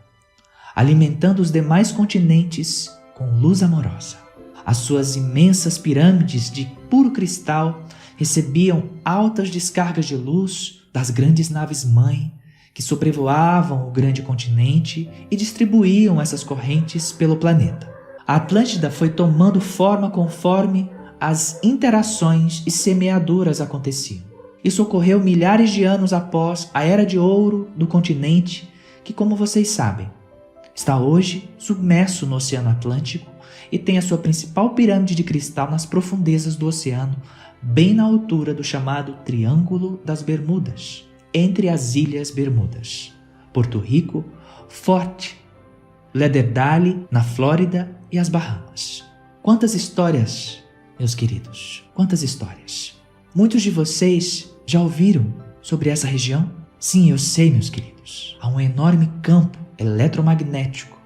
alimentando os demais continentes com luz amorosa. As suas imensas pirâmides de puro cristal recebiam altas descargas de luz das grandes naves-mãe que sobrevoavam o grande continente e distribuíam essas correntes pelo planeta. A Atlântida foi tomando forma conforme as interações e semeaduras aconteciam. Isso ocorreu milhares de anos após a Era de Ouro do continente, que, como vocês sabem, está hoje submerso no Oceano Atlântico e tem a sua principal pirâmide de cristal nas profundezas do oceano, bem na altura do chamado Triângulo das Bermudas, entre as Ilhas Bermudas, Porto Rico, Fort Lauderdale, na Flórida, e as Bahamas. Quantas histórias, meus queridos, quantas histórias! Muitos de vocês já ouviram sobre essa região? Sim, eu sei, meus queridos. Há um enorme campo eletromagnético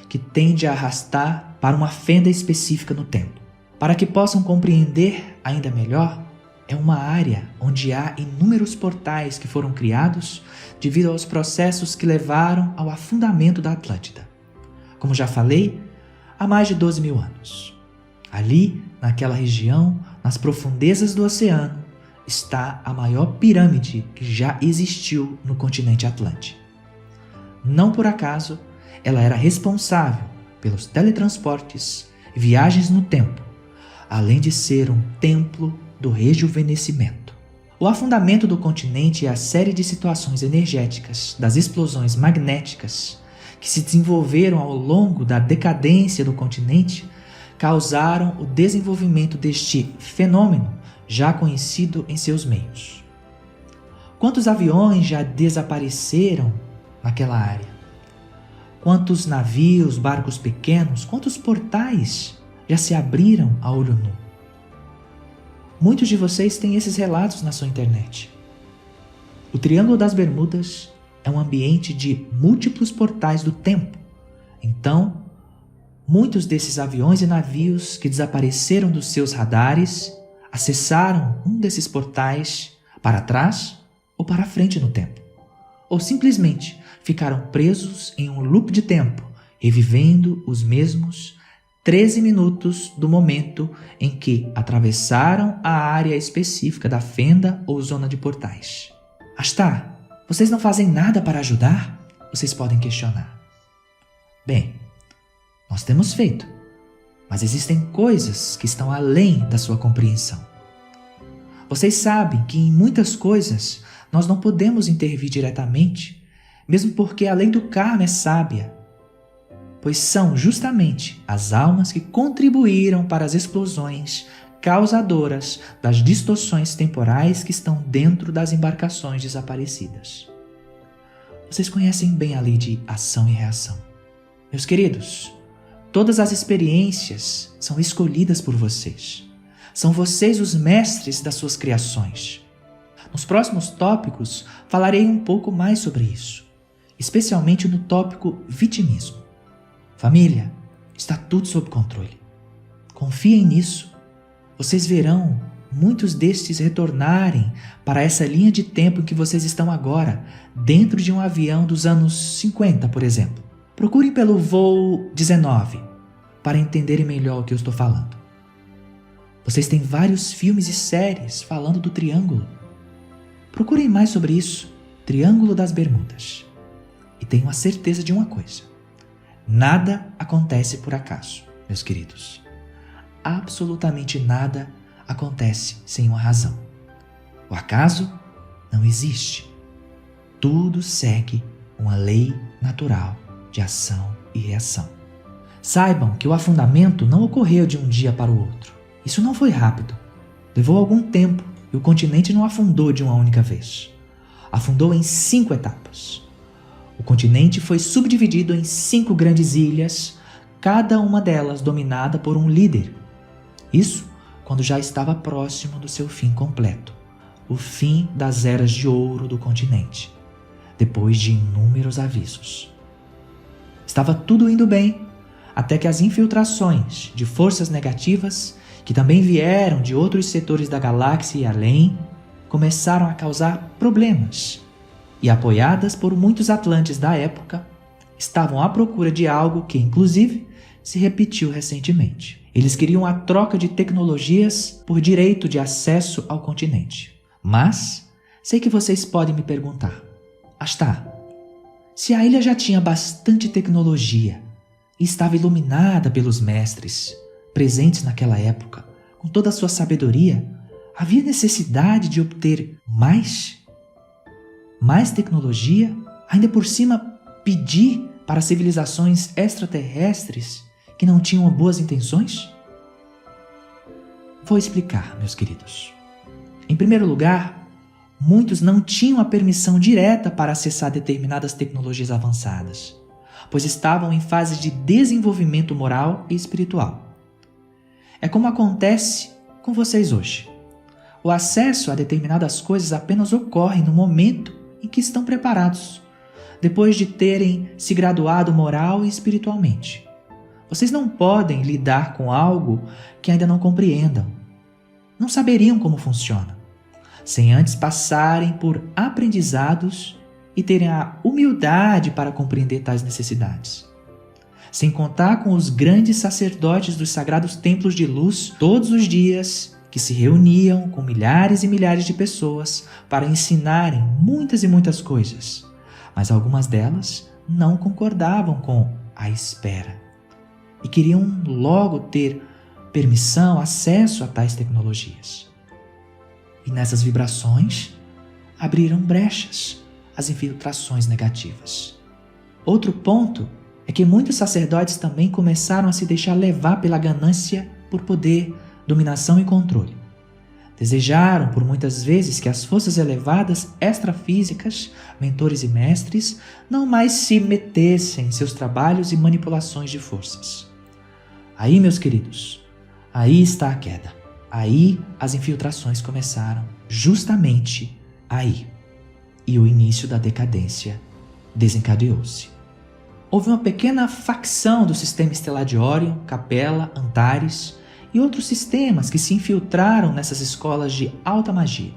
que tende a arrastar para uma fenda específica no tempo. Para que possam compreender ainda melhor, é uma área onde há inúmeros portais que foram criados devido aos processos que levaram ao afundamento da Atlântida. Como já falei, há mais de 12 mil anos. Ali, naquela região, nas profundezas do oceano, está a maior pirâmide que já existiu no continente Atlântico. Não por acaso, ela era responsável pelos teletransportes e viagens no tempo, além de ser um templo do rejuvenescimento. O afundamento do continente e a série de situações energéticas das explosões magnéticas que se desenvolveram ao longo da decadência do continente causaram o desenvolvimento deste fenômeno já conhecido em seus meios. Quantos aviões já desapareceram naquela área? Quantos navios, barcos pequenos, quantos portais já se abriram a olho nu? Muitos de vocês têm esses relatos na sua internet. O Triângulo das Bermudas é um ambiente de múltiplos portais do tempo. Então, muitos desses aviões e navios que desapareceram dos seus radares acessaram um desses portais para trás ou para frente no tempo, ou simplesmente ficaram presos em um loop de tempo, revivendo os mesmos 13 minutos do momento em que atravessaram a área específica da fenda ou zona de portais. Astar, vocês não fazem nada para ajudar? Vocês podem questionar. Bem, nós temos feito, mas existem coisas que estão além da sua compreensão. Vocês sabem que em muitas coisas nós não podemos intervir diretamente, mesmo porque a lei do karma é sábia, pois são justamente as almas que contribuíram para as explosões causadoras das distorções temporais que estão dentro das embarcações desaparecidas. Vocês conhecem bem a lei de ação e reação. Meus queridos, todas as experiências são escolhidas por vocês. São vocês os mestres das suas criações. Nos próximos tópicos falarei um pouco mais sobre isso, especialmente no tópico vitimismo. Família, está tudo sob controle. Confiem nisso. Vocês verão muitos destes retornarem para essa linha de tempo em que vocês estão agora, dentro de um avião dos anos 50, por exemplo. Procurem pelo voo 19 para entenderem melhor o que eu estou falando. Vocês têm vários filmes e séries falando do Triângulo. Procurem mais sobre isso, Triângulo das Bermudas. E tenham a certeza de uma coisa: nada acontece por acaso, meus queridos. Absolutamente nada acontece sem uma razão. O acaso não existe. Tudo segue uma lei natural de ação e reação. Saibam que o afundamento não ocorreu de um dia para o outro. Isso não foi rápido. Levou algum tempo e o continente não afundou de uma única vez. Afundou em 5 etapas. O continente foi subdividido em 5 grandes ilhas, cada uma delas dominada por um líder. Isso quando já estava próximo do seu fim completo, o fim das eras de ouro do continente, depois de inúmeros avisos. Estava tudo indo bem, até que as infiltrações de forças negativas, que também vieram de outros setores da galáxia e além, começaram a causar problemas, e apoiadas por muitos atlantes da época, estavam à procura de algo que, inclusive, se repetiu recentemente. Eles queriam a troca de tecnologias por direito de acesso ao continente. Mas, sei que vocês podem me perguntar: Astá, se a ilha já tinha bastante tecnologia e estava iluminada pelos mestres presentes naquela época, com toda a sua sabedoria, havia necessidade de obter mais tecnologia, ainda por cima pedir para civilizações extraterrestres que não tinham boas intenções? Vou explicar, meus queridos. Em primeiro lugar, muitos não tinham a permissão direta para acessar determinadas tecnologias avançadas, pois estavam em fase de desenvolvimento moral e espiritual. É como acontece com vocês hoje. O acesso a determinadas coisas apenas ocorre no momento em que estão preparados, depois de terem se graduado moral e espiritualmente. Vocês não podem lidar com algo que ainda não compreendam. Não saberiam como funciona, sem antes passarem por aprendizados e terem a humildade para compreender tais necessidades. Sem contar com os grandes sacerdotes dos sagrados templos de luz todos os dias, que se reuniam com milhares e milhares de pessoas para ensinarem muitas e muitas coisas, mas algumas delas não concordavam com a espera e queriam logo ter permissão, acesso a tais tecnologias. E nessas vibrações abriram brechas às infiltrações negativas. Outro ponto é que muitos sacerdotes também começaram a se deixar levar pela ganância por poder, dominação e controle. Desejaram por muitas vezes que as forças elevadas extrafísicas, mentores e mestres, não mais se metessem em seus trabalhos e manipulações de forças. Aí, meus queridos, aí está a queda. Aí as infiltrações começaram, justamente aí. E o início da decadência desencadeou-se. Houve uma pequena facção do sistema estelar de Órion, Capela, Antares e outros sistemas que se infiltraram nessas escolas de alta magia.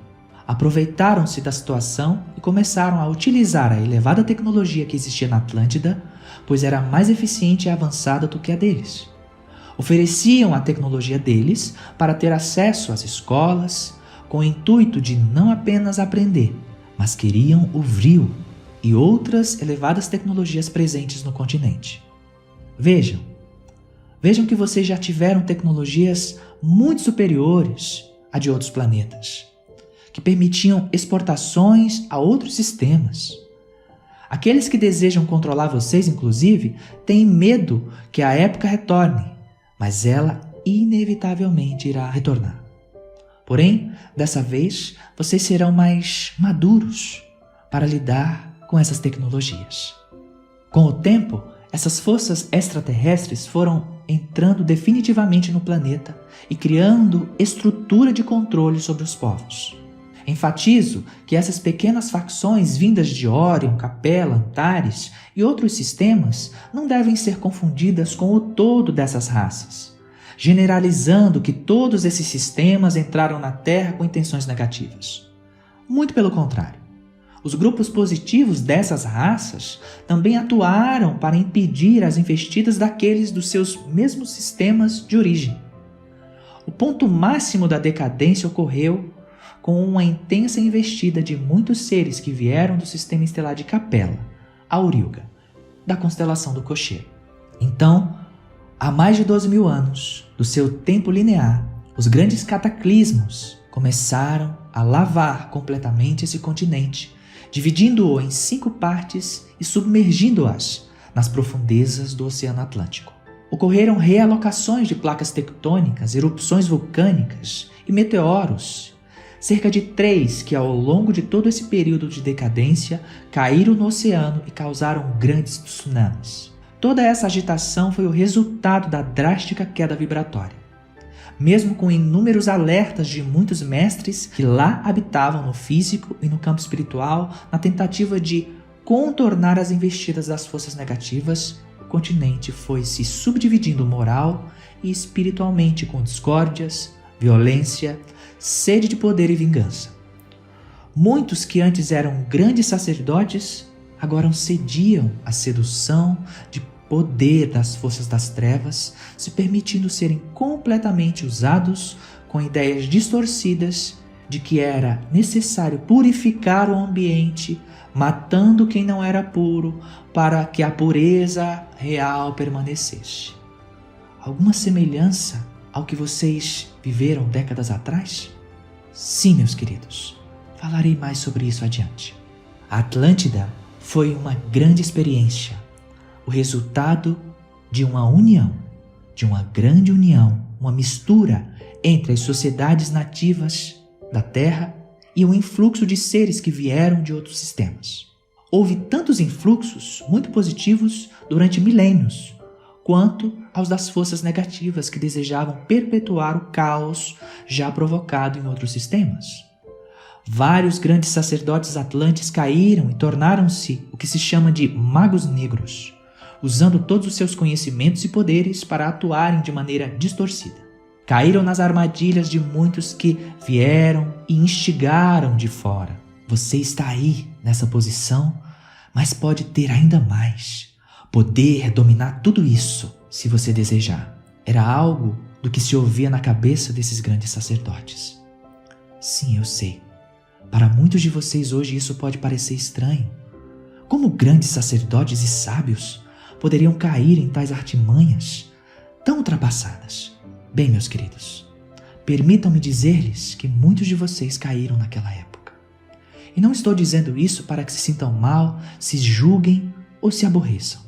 Aproveitaram-se da situação e começaram a utilizar a elevada tecnologia que existia na Atlântida, pois era mais eficiente e avançada do que a deles. Ofereciam a tecnologia deles para ter acesso às escolas, com o intuito de não apenas aprender, mas queriam o vril e outras elevadas tecnologias presentes no continente. Vejam que vocês já tiveram tecnologias muito superiores a de outros planetas. que permitiam exportações a outros sistemas. Aqueles que desejam controlar vocês, inclusive, têm medo que a época retorne, mas ela inevitavelmente irá retornar. Porém, dessa vez, vocês serão mais maduros para lidar com essas tecnologias. Com o tempo, essas forças extraterrestres foram entrando definitivamente no planeta e criando estrutura de controle sobre os povos. Enfatizo que essas pequenas facções vindas de Orion, Capella, Antares e outros sistemas não devem ser confundidas com o todo dessas raças, generalizando que todos esses sistemas entraram na Terra com intenções negativas. Muito pelo contrário. Os grupos positivos dessas raças também atuaram para impedir as investidas daqueles dos seus mesmos sistemas de origem. O ponto máximo da decadência ocorreu com uma intensa investida de muitos seres que vieram do sistema estelar de Capella, Auríoga, da constelação do Cocheiro. Então, há mais de 12.000 anos do seu tempo linear, os grandes cataclismos começaram a lavar completamente esse continente, dividindo-o em 5 partes e submergindo-as nas profundezas do Oceano Atlântico. Ocorreram realocações de placas tectônicas, erupções vulcânicas e meteoros, cerca de 3 que ao longo de todo esse período de decadência caíram no oceano e causaram grandes tsunamis. Toda essa agitação foi o resultado da drástica queda vibratória. Mesmo com inúmeros alertas de muitos mestres que lá habitavam no físico e no campo espiritual, na tentativa de contornar as investidas das forças negativas, o continente foi se subdividindo moral e espiritualmente com discórdias, violência, sede de poder e vingança. Muitos que antes eram grandes sacerdotes, agora cediam à sedução de poder das forças das trevas, se permitindo serem completamente usados com ideias distorcidas de que era necessário purificar o ambiente, matando quem não era puro, para que a pureza real permanecesse. Alguma semelhança ao que vocês viveram décadas atrás? Sim, meus queridos. Falarei mais sobre isso adiante. A Atlântida foi uma grande experiência, o resultado de uma união, de uma grande união, uma mistura entre as sociedades nativas da Terra e o influxo de seres que vieram de outros sistemas. Houve tantos influxos muito positivos durante milênios, quanto aos das forças negativas que desejavam perpetuar o caos já provocado em outros sistemas. Vários grandes sacerdotes atlantes caíram e tornaram-se o que se chama de magos negros, usando todos os seus conhecimentos e poderes para atuarem de maneira distorcida. Caíram nas armadilhas de muitos que vieram e instigaram de fora. Você está aí nessa posição, mas pode ter ainda mais. Poder dominar tudo isso, se você desejar. Era algo do que se ouvia na cabeça desses grandes sacerdotes. Sim, eu sei. Para muitos de vocês hoje isso pode parecer estranho. Como grandes sacerdotes e sábios poderiam cair em tais artimanhas tão ultrapassadas? Bem, meus queridos, permitam-me dizer-lhes que muitos de vocês caíram naquela época. E não estou dizendo isso para que se sintam mal, se julguem ou se aborreçam,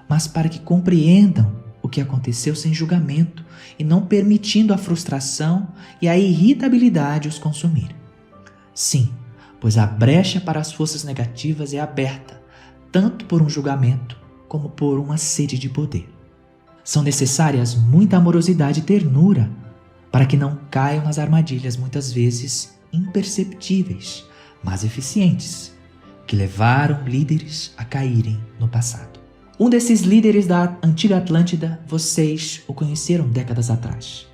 mas para que compreendam o que aconteceu sem julgamento e não permitindo a frustração e a irritabilidade os consumir. Sim, pois a brecha para as forças negativas é aberta, tanto por um julgamento como por uma sede de poder. São necessárias muita amorosidade e ternura para que não caiam nas armadilhas muitas vezes imperceptíveis, mas eficientes, que levaram líderes a caírem no passado. Um desses líderes da antiga Atlântida, vocês o conheceram décadas atrás.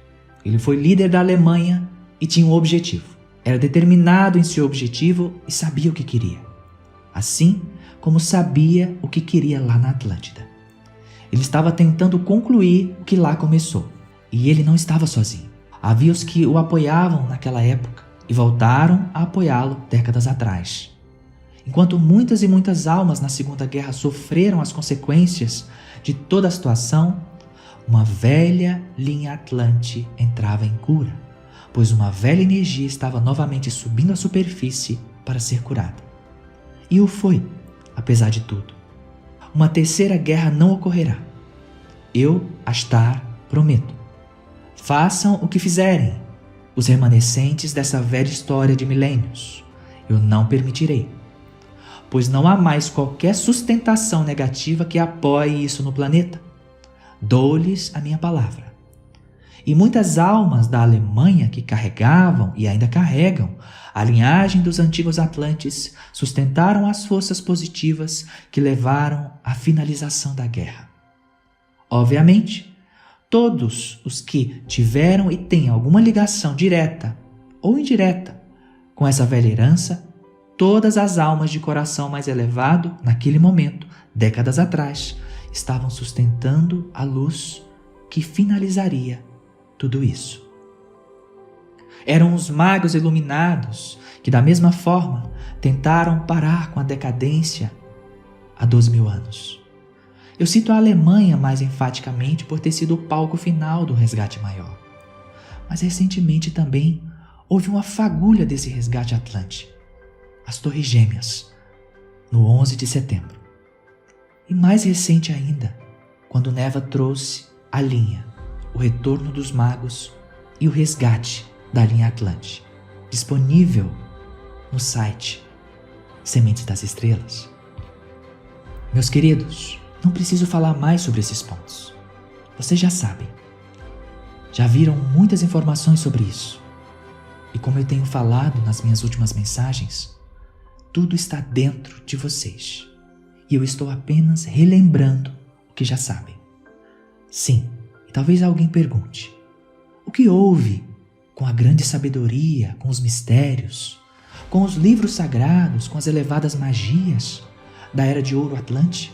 Ele foi líder da Alemanha e tinha um objetivo. Era determinado em seu objetivo e sabia o que queria. Assim como sabia o que queria lá na Atlântida. Ele estava tentando concluir o que lá começou. E ele não estava sozinho. Havia os que o apoiavam naquela época e voltaram a apoiá-lo décadas atrás. Enquanto muitas e muitas almas na Segunda Guerra sofreram as consequências de toda a situação, uma velha linha Atlante entrava em cura, pois uma velha energia estava novamente subindo à superfície para ser curada. E o foi, apesar de tudo. Uma terceira guerra não ocorrerá. Eu, Ashtar, prometo. Façam o que fizerem, os remanescentes dessa velha história de milênios. Eu não permitirei, pois não há mais qualquer sustentação negativa que apoie isso no planeta. Dou-lhes a minha palavra. E muitas almas da Alemanha que carregavam e ainda carregam a linhagem dos antigos Atlantes sustentaram as forças positivas que levaram à finalização da guerra. Obviamente, todos os que tiveram e têm alguma ligação direta ou indireta com essa velha herança, todas as almas de coração mais elevado, naquele momento, décadas atrás, estavam sustentando a luz que finalizaria tudo isso. Eram os magos iluminados que, da mesma forma, tentaram parar com a decadência há 12.000 anos. Eu cito a Alemanha mais enfaticamente por ter sido o palco final do resgate maior. Mas recentemente também houve uma fagulha desse resgate atlante. As Torres Gêmeas, no 11 de setembro. E mais recente ainda, quando Neva trouxe a linha, o retorno dos magos e o resgate da linha Atlante, disponível no site Sementes das Estrelas. Meus queridos, não preciso falar mais sobre esses pontos. Vocês já sabem. Já viram muitas informações sobre isso. E como eu tenho falado nas minhas últimas mensagens, tudo está dentro de vocês. E eu estou apenas relembrando o que já sabem. Sim, e talvez alguém pergunte: o que houve com a grande sabedoria, com os mistérios, com os livros sagrados, com as elevadas magias da Era de Ouro Atlante?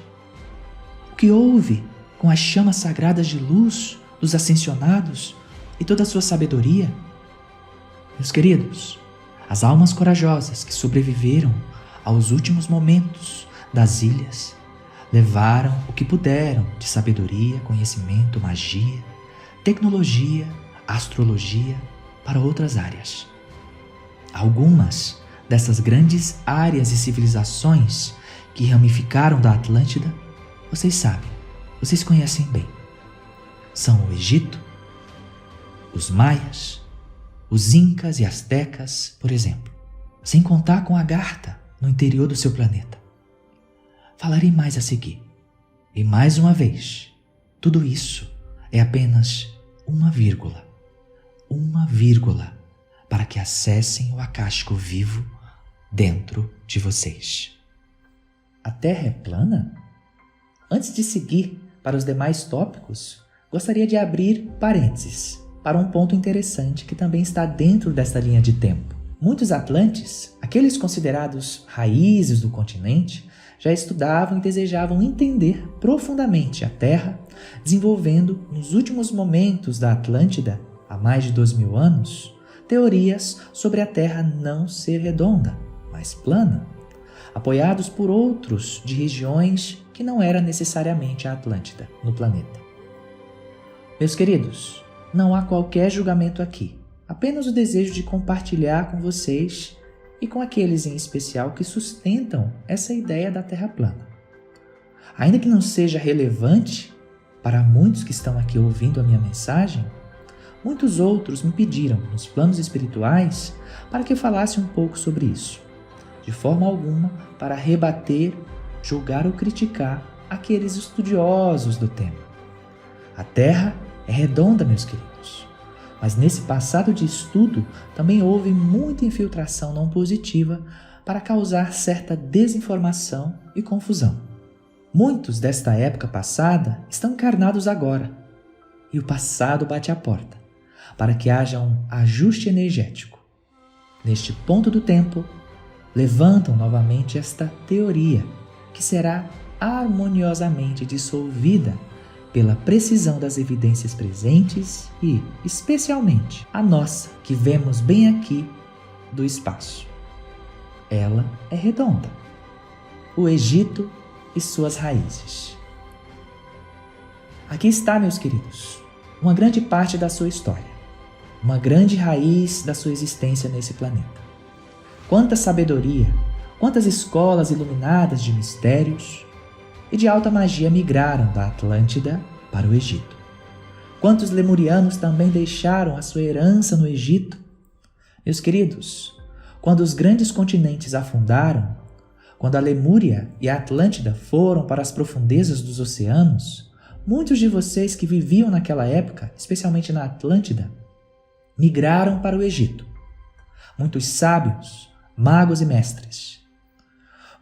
O que houve com as chamas sagradas de luz dos ascensionados e toda a sua sabedoria? Meus queridos, as almas corajosas que sobreviveram aos últimos momentos das ilhas levaram o que puderam de sabedoria, conhecimento, magia, tecnologia, astrologia para outras áreas. Algumas dessas grandes áreas e civilizações que ramificaram da Atlântida, vocês sabem, vocês conhecem bem. São o Egito, os Maias, os Incas e Astecas, por exemplo, sem contar com Agartha, no interior do seu planeta. Falarei mais a seguir. E mais uma vez, tudo isso é apenas uma vírgula para que acessem o acástico vivo dentro de vocês. A Terra é plana? Antes de seguir para os demais tópicos, gostaria de abrir parênteses para um ponto interessante que também está dentro desta linha de tempo. Muitos atlantes, aqueles considerados raízes do continente, já estudavam e desejavam entender profundamente a Terra, desenvolvendo, nos últimos momentos da Atlântida, há mais de 2.000 anos, teorias sobre a Terra não ser redonda, mas plana, apoiados por outros de regiões que não era necessariamente a Atlântida no planeta. Meus queridos, não há qualquer julgamento aqui, apenas o desejo de compartilhar com vocês e com aqueles em especial que sustentam essa ideia da Terra plana. Ainda que não seja relevante para muitos que estão aqui ouvindo a minha mensagem, muitos outros me pediram, nos planos espirituais, para que eu falasse um pouco sobre isso, de forma alguma para rebater, julgar ou criticar aqueles estudiosos do tema. A Terra é redonda, meus queridos, mas nesse passado de estudo também houve muita infiltração não positiva para causar certa desinformação e confusão. Muitos desta época passada estão encarnados agora, e o passado bate à porta, para que haja um ajuste energético. Neste ponto do tempo, levantam novamente esta teoria, que será harmoniosamente dissolvida pela precisão das evidências presentes e, especialmente, a nossa, que vemos bem aqui do espaço. Ela é redonda. O Egito e suas raízes. Aqui está, meus queridos, uma grande parte da sua história. uma grande raiz da sua existência nesse planeta. Quanta sabedoria, quantas escolas iluminadas de mistérios e de alta magia migraram da Atlântida para o Egito. Quantos lemurianos também deixaram a sua herança no Egito? Meus queridos, quando os grandes continentes afundaram, quando a Lemúria e a Atlântida foram para as profundezas dos oceanos, muitos de vocês que viviam naquela época, especialmente na Atlântida, migraram para o Egito. Muitos sábios, magos e mestres.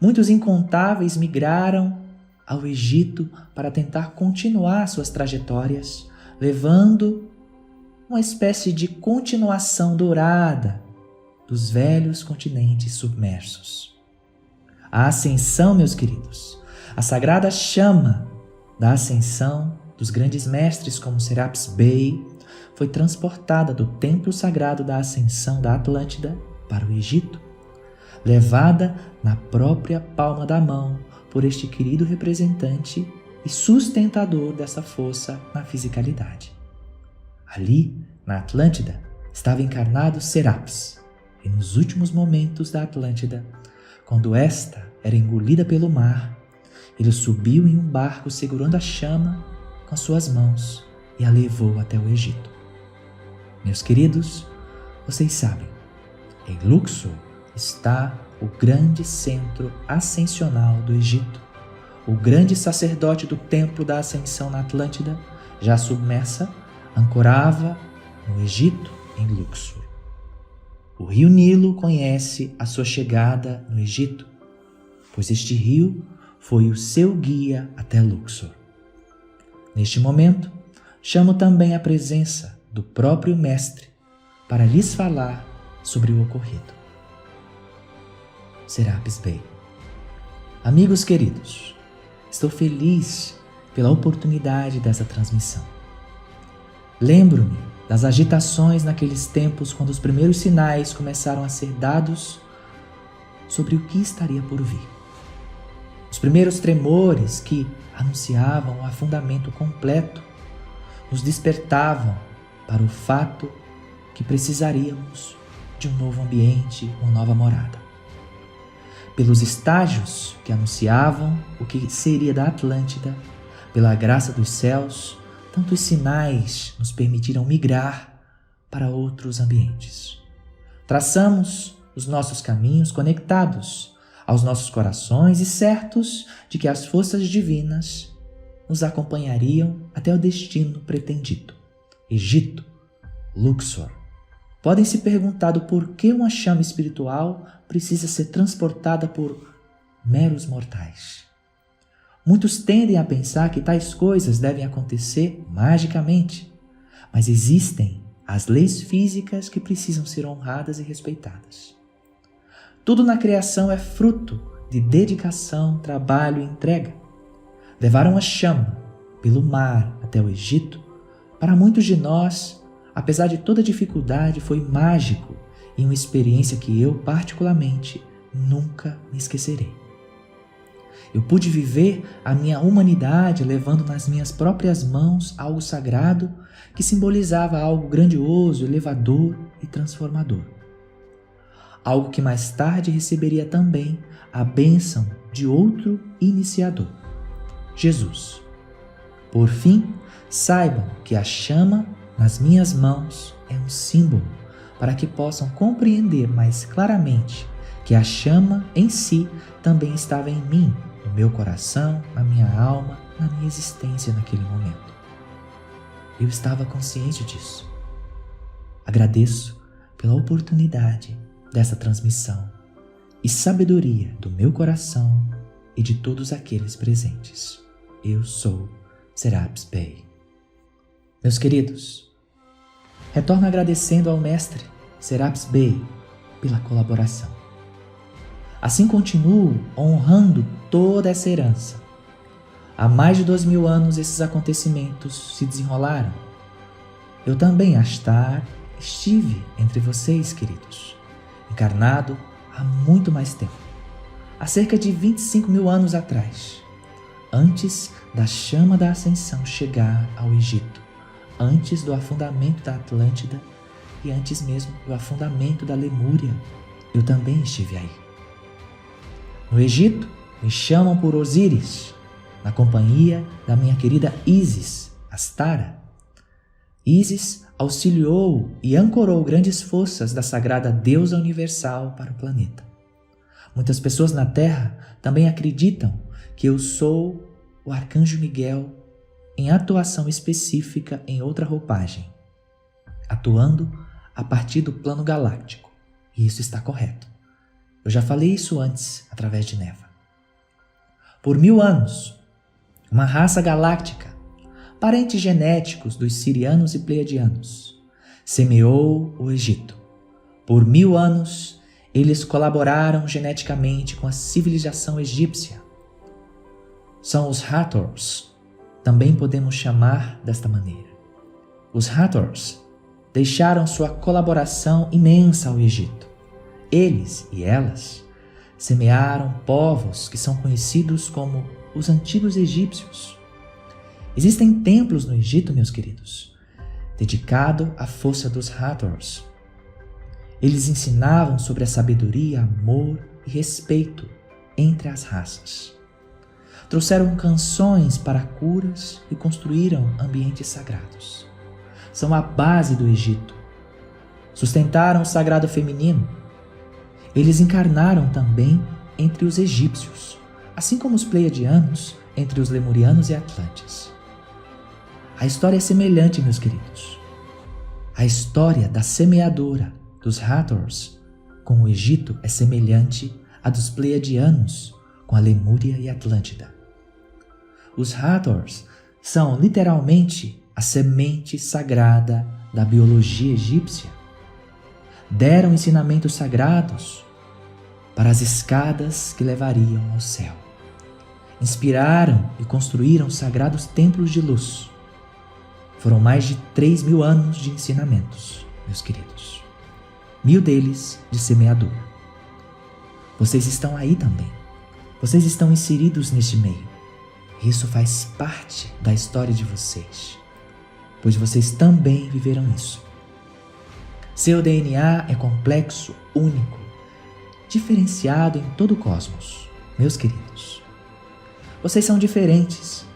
Muitos incontáveis migraram ao Egito para tentar continuar suas trajetórias, levando uma espécie de continuação dourada dos velhos continentes submersos. A ascensão, meus queridos, a sagrada chama da ascensão dos grandes mestres como Serapis Bey foi transportada do templo sagrado da ascensão da Atlântida para o Egito, levada na própria palma da mão por este querido representante e sustentador dessa força na fisicalidade. Ali, na Atlântida, estava encarnado Serapis, e nos últimos momentos da Atlântida, quando esta era engolida pelo mar, ele subiu em um barco segurando a chama com suas mãos e a levou até o Egito. Meus queridos, vocês sabem, em Luxor está o grande centro ascensional do Egito. O grande sacerdote do templo da ascensão na Atlântida, já submersa, ancorava no Egito, em Luxor. O rio Nilo conhece a sua chegada no Egito, pois este rio foi o seu guia até Luxor. Neste momento, chamo também a presença do próprio Mestre para lhes falar sobre o ocorrido. Serapis Bey. Amigos queridos, estou feliz pela oportunidade dessa transmissão. Lembro-me das agitações naqueles tempos quando os primeiros sinais começaram a ser dados sobre o que estaria por vir. Os primeiros tremores que anunciavam o afundamento completo nos despertavam para o fato que precisaríamos de um novo ambiente, uma nova morada. Pelos estágios que anunciavam o que seria da Atlântida, pela graça dos céus, tantos sinais nos permitiram migrar para outros ambientes. Traçamos os nossos caminhos conectados aos nossos corações e certos de que as forças divinas nos acompanhariam até o destino pretendido. Egito, Luxor. Podem se perguntar do porquê uma chama espiritual precisa ser transportada por meros mortais. Muitos tendem a pensar que tais coisas devem acontecer magicamente, mas existem as leis físicas que precisam ser honradas e respeitadas. Tudo na criação é fruto de dedicação, trabalho e entrega. Levaram a chama pelo mar até o Egito. Para muitos de nós, apesar de toda dificuldade, foi mágico e uma experiência que eu, particularmente, nunca me esquecerei. Eu pude viver a minha humanidade levando nas minhas próprias mãos algo sagrado que simbolizava algo grandioso, elevador e transformador. Algo que mais tarde receberia também a bênção de outro iniciador, Jesus. Por fim, saibam que a chama nas minhas mãos é um símbolo para que possam compreender mais claramente que a chama em si também estava em mim, no meu coração, na minha alma, na minha existência naquele momento. Eu estava consciente disso. Agradeço pela oportunidade dessa transmissão e sabedoria do meu coração e de todos aqueles presentes. Eu sou Serapis Bey. Meus queridos, retorno agradecendo ao Mestre Serapis Bey pela colaboração. Assim continuo honrando toda essa herança. Há mais de 2000 anos esses acontecimentos se desenrolaram. Eu também, Astar, estive entre vocês, queridos, encarnado há muito mais tempo, há cerca de 25.000 anos atrás, antes da chama da ascensão chegar ao Egito, antes do afundamento da Atlântida e antes mesmo do afundamento da Lemúria, eu também estive aí. No Egito, me chamam por Osíris, na companhia da minha querida Ísis, Astara. Ísis auxiliou e ancorou grandes forças da sagrada deusa universal para o planeta. Muitas pessoas na Terra também acreditam que eu sou o Arcanjo Miguel em atuação específica em outra roupagem, atuando a partir do plano galáctico. E isso está correto. Eu já falei isso antes, através de Neva. Por 1000 anos, uma raça galáctica, parentes genéticos dos sirianos e pleiadianos, semeou o Egito. Por 1000 anos, eles colaboraram geneticamente com a civilização egípcia. São os Hathors, também podemos chamar desta maneira. Os Hathors deixaram sua colaboração imensa ao Egito. Eles e elas semearam povos que são conhecidos como os antigos egípcios. Existem templos no Egito, meus queridos, dedicados à força dos Hathors. Eles ensinavam sobre a sabedoria, amor e respeito entre as raças. Trouxeram canções para curas e construíram ambientes sagrados. São a base do Egito. Sustentaram o sagrado feminino. Eles encarnaram também entre os egípcios, assim como os pleiadianos entre os lemurianos e atlantes. A história é semelhante, meus queridos. A história da semeadora dos Hathors com o Egito é semelhante à dos pleiadianos com a Lemúria e Atlântida. Os Hathors são literalmente a semente sagrada da biologia egípcia. Deram ensinamentos sagrados para as escadas que levariam ao céu. Inspiraram e construíram sagrados templos de luz. Foram mais de 3.000 anos de ensinamentos, meus queridos. 1000 deles de semeadura. Vocês estão aí também. Vocês estão inseridos neste meio. Isso faz parte da história de vocês, pois vocês também viveram isso. Seu DNA é complexo, único, diferenciado em todo o cosmos, meus queridos. Vocês são diferentes.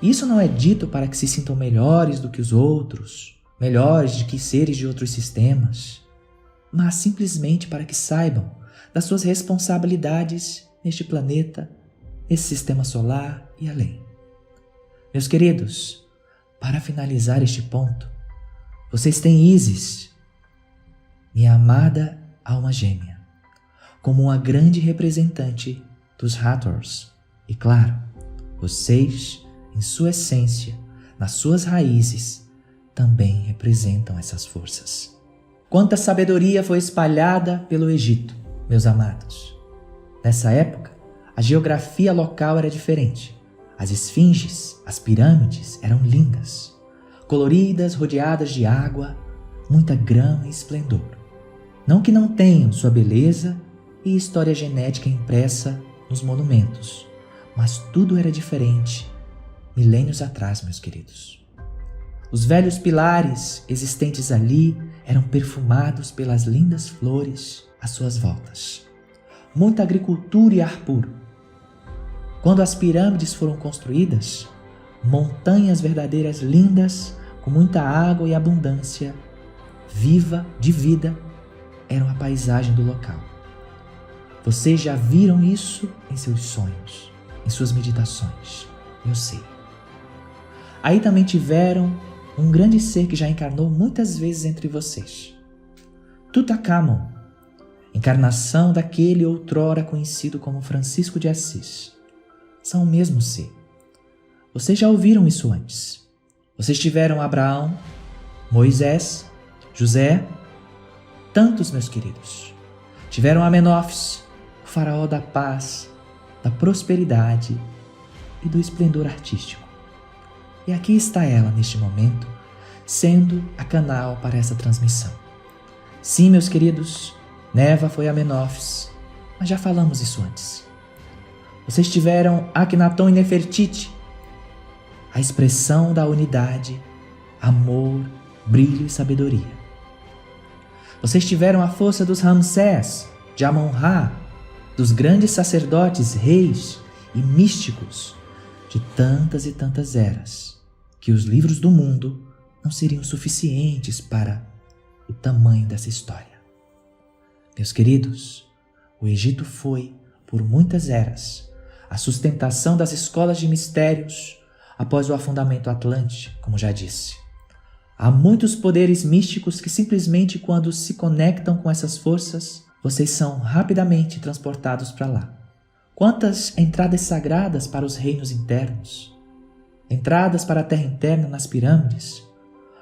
Isso não é dito para que se sintam melhores do que os outros, melhores do que seres de outros sistemas, mas simplesmente para que saibam das suas responsabilidades neste planeta, nesse sistema solar e além. Meus queridos, para finalizar este ponto, vocês têm Ísis, minha amada alma gêmea, como uma grande representante dos Hathors. E claro, vocês, em sua essência, nas suas raízes, também representam essas forças. Quanta sabedoria foi espalhada pelo Egito, meus amados. Nessa época, a geografia local era diferente. As esfinges, as pirâmides eram lindas, coloridas, rodeadas de água, muita grama e esplendor. Não que não tenham sua beleza e história genética impressa nos monumentos, mas tudo era diferente milênios atrás, meus queridos. Os velhos pilares existentes ali eram perfumados pelas lindas flores às suas voltas. Muita agricultura e ar puro. Quando as pirâmides foram construídas, montanhas verdadeiras lindas, com muita água e abundância, viva de vida, eram a paisagem do local. Vocês já viram isso em seus sonhos, em suas meditações, eu sei. Aí também tiveram um grande ser que já encarnou muitas vezes entre vocês. Tutankhamon, encarnação daquele outrora conhecido como Francisco de Assis. São o mesmo ser. Vocês já ouviram isso antes. Vocês tiveram Abraão, Moisés, José, tantos, meus queridos. Tiveram Amenófis, o faraó da paz, da prosperidade e do esplendor artístico. E aqui está ela neste momento, sendo a canal para essa transmissão. Sim, meus queridos, Neva foi Amenófis, mas já falamos isso antes. Vocês tiveram Akhenaton e Nefertiti, a expressão da unidade, amor, brilho e sabedoria. Vocês tiveram a força dos Ramsés, de Amon-Ra, dos grandes sacerdotes, reis e místicos de tantas e tantas eras, que os livros do mundo não seriam suficientes para o tamanho dessa história. Meus queridos, o Egito foi, por muitas eras, a sustentação das escolas de mistérios após o afundamento atlântico, como já disse. Há muitos poderes místicos que simplesmente quando se conectam com essas forças, vocês são rapidamente transportados para lá. Quantas entradas sagradas para os reinos internos, entradas para a terra interna nas pirâmides,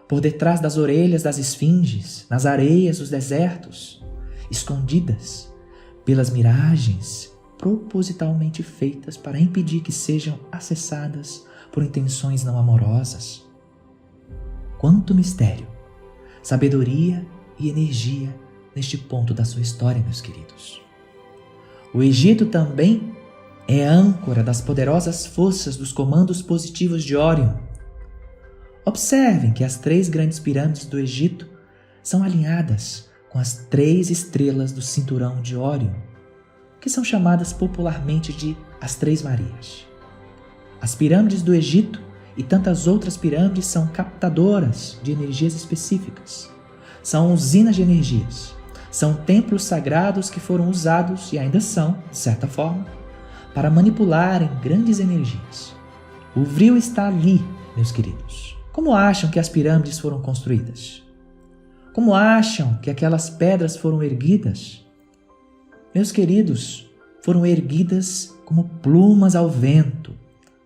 por detrás das orelhas das esfinges, nas areias dos desertos, escondidas pelas miragens propositalmente feitas para impedir que sejam acessadas por intenções não amorosas. Quanto mistério, sabedoria e energia neste ponto da sua história, meus queridos. O Egito também é a âncora das poderosas forças dos comandos positivos de Órion. Observem que as 3 grandes pirâmides do Egito são alinhadas com as 3 estrelas do cinturão de Órion, que são chamadas popularmente de as 3 Marias. As pirâmides do Egito e tantas outras pirâmides são captadoras de energias específicas, são usinas de energias, são templos sagrados que foram usados e ainda são, de certa forma, para manipularem grandes energias. O Vril está ali, meus queridos. Como acham que as pirâmides foram construídas? Como acham que aquelas pedras foram erguidas? Meus queridos, foram erguidas como plumas ao vento,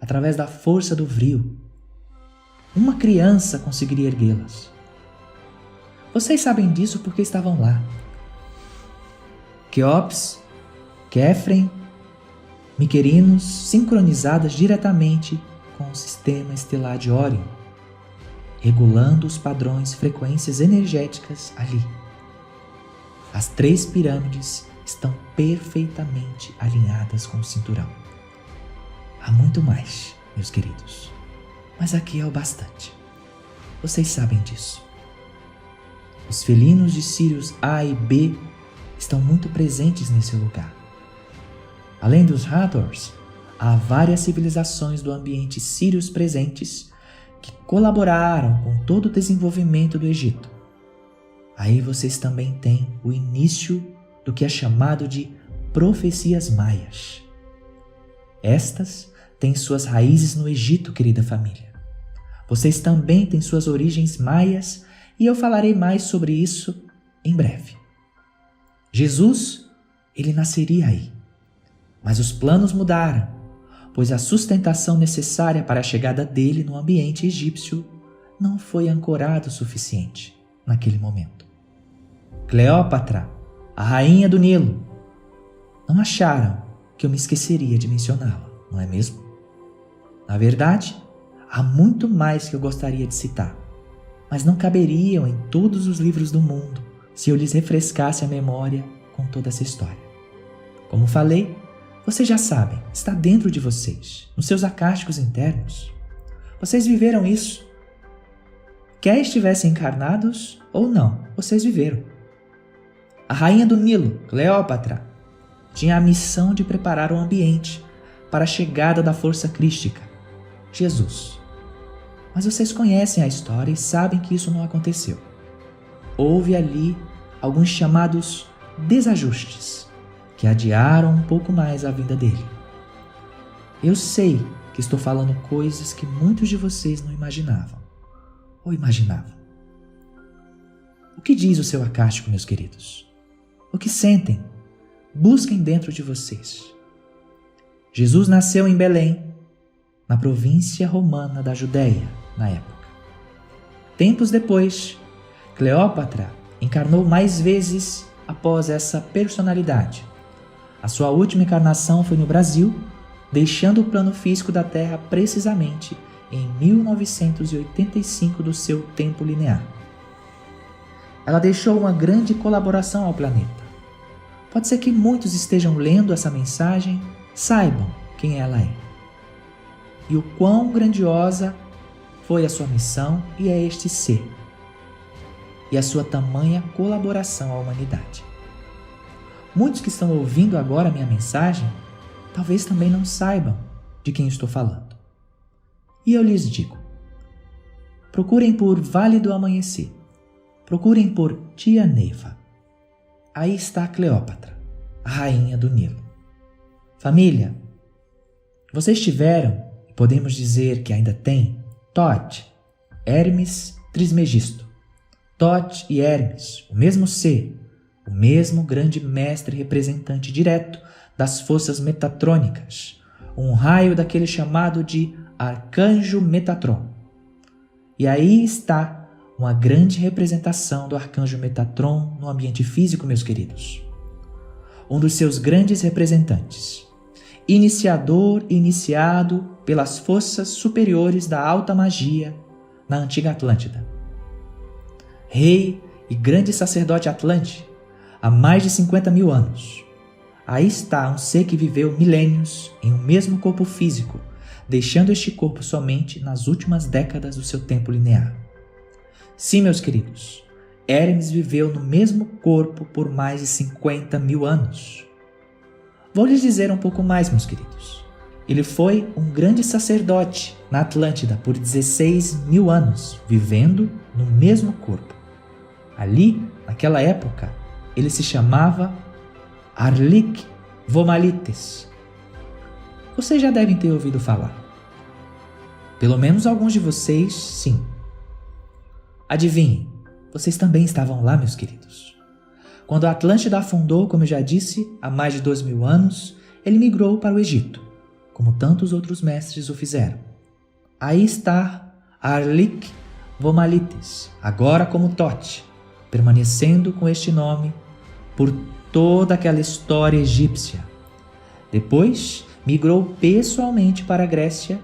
através da força do Vril. Uma criança conseguiria erguê-las. Vocês sabem disso porque estavam lá. Quéops, Quéfren, Miquerinos, sincronizadas diretamente com o sistema estelar de Órion, regulando os padrões e frequências energéticas ali. As 3 pirâmides estão perfeitamente alinhadas com o cinturão. Há muito mais, meus queridos, mas aqui é o bastante. Vocês sabem disso. Os felinos de Sírios A e B estão muito presentes nesse lugar. Além dos Hathors, há várias civilizações do ambiente Sírios presentes que colaboraram com todo o desenvolvimento do Egito. Aí vocês também têm o início do que é chamado de profecias maias. Estas têm suas raízes no Egito, querida família. Vocês também têm suas origens maias e eu falarei mais sobre isso em breve. Jesus, ele nasceria aí, mas os planos mudaram, pois a sustentação necessária para a chegada dele no ambiente egípcio não foi ancorada o suficiente naquele momento. Cleópatra, a rainha do Nilo, não acharam que eu me esqueceria de mencioná-la, não é mesmo? Na verdade, há muito mais que eu gostaria de citar, mas não caberiam em todos os livros do mundo se eu lhes refrescasse a memória com toda essa história. Como falei, vocês já sabem, está dentro de vocês, nos seus acásticos internos. Vocês viveram isso. Quer estivessem encarnados ou não, vocês viveram. A rainha do Nilo, Cleópatra, tinha a missão de preparar o ambiente para a chegada da força crística, Jesus. Mas vocês conhecem a história e sabem que isso não aconteceu. Houve ali alguns chamados desajustes que adiaram um pouco mais a vinda dele. Eu sei que estou falando coisas que muitos de vocês não imaginavam ou imaginavam. O que diz o seu acástico, meus queridos? O que sentem? Busquem dentro de vocês. Jesus nasceu em Belém, na província romana da Judéia, na época. Tempos depois, Cleópatra encarnou mais vezes após essa personalidade. A sua última encarnação foi no Brasil, deixando o plano físico da Terra precisamente em 1985 do seu tempo linear. Ela deixou uma grande colaboração ao planeta. Pode ser que muitos estejam lendo essa mensagem, saibam quem ela é e o quão grandiosa foi a sua missão e é este ser. e a sua tamanha colaboração à humanidade. Muitos que estão ouvindo agora a minha mensagem, talvez também não saibam de quem estou falando. E eu lhes digo, procurem por Vale do Amanhecer, procurem por Tia Neiva. Aí está Cleópatra, a rainha do Nilo. Família, vocês tiveram, e podemos dizer que ainda têm, Tote, Hermes Trismegisto. Tote e Hermes, o mesmo ser, o mesmo grande mestre representante direto das forças metatrônicas, um raio daquele chamado de Arcanjo Metatron. E aí está uma grande representação do Arcanjo Metatron no ambiente físico, meus queridos. Um dos seus grandes representantes, iniciador e iniciado pelas forças superiores da alta magia na antiga Atlântida. Rei e grande sacerdote Atlante, há mais de 50 mil anos. Aí está um ser que viveu milênios em um mesmo corpo físico, deixando este corpo somente nas últimas décadas do seu tempo linear. Sim, meus queridos, Hermes viveu no mesmo corpo por mais de 50 mil anos. Vou lhes dizer um pouco mais, meus queridos. Ele foi um grande sacerdote na Atlântida por 16 mil anos, vivendo no mesmo corpo. Ali, naquela época, ele se chamava Arlik Vomalites. Vocês já devem ter ouvido falar. Pelo menos alguns de vocês, sim. Adivinhem, vocês também estavam lá, meus queridos. Quando a Atlântida afundou, como eu já disse, há mais de 2000 anos, ele migrou para o Egito, como tantos outros mestres o fizeram. Aí está Arlik Vomalites, agora como Tote, permanecendo com este nome por toda aquela história egípcia. Depois, migrou pessoalmente para a Grécia,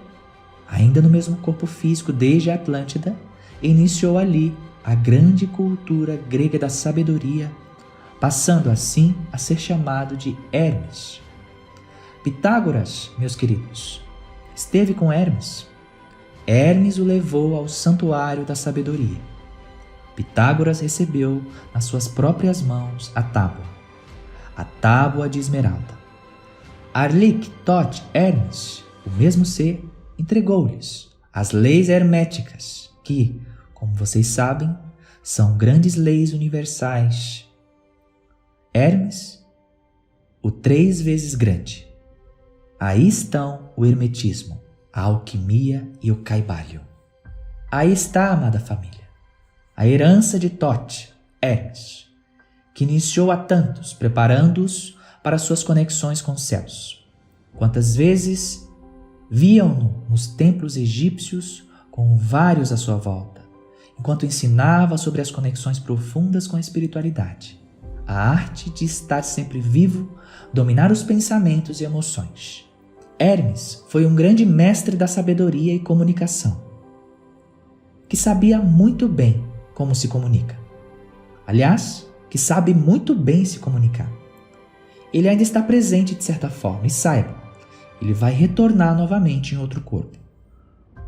ainda no mesmo corpo físico desde a Atlântida, e iniciou ali a grande cultura grega da sabedoria, passando assim a ser chamado de Hermes. Pitágoras, meus queridos, esteve com Hermes. Hermes o levou ao santuário da sabedoria. Pitágoras recebeu nas suas próprias mãos a tábua de esmeralda. Arlik, Tote, Hermes, o mesmo ser, entregou-lhes as leis herméticas, que, como vocês sabem, são grandes leis universais. Hermes, o 3 vezes grande. Aí estão o hermetismo, a alquimia e o caibalho. Aí está, amada família, a herança de Tote, Hermes, que iniciou a tantos, preparando-os para suas conexões com os céus. Quantas vezes viam-no nos templos egípcios com vários à sua volta, enquanto ensinava sobre as conexões profundas com a espiritualidade, a arte de estar sempre vivo, dominar os pensamentos e emoções. Hermes foi um grande mestre da sabedoria e comunicação, que sabia muito bem como se comunica. Aliás, que sabe muito bem se comunicar. Ele ainda está presente de certa forma, e saiba, ele vai retornar novamente em outro corpo,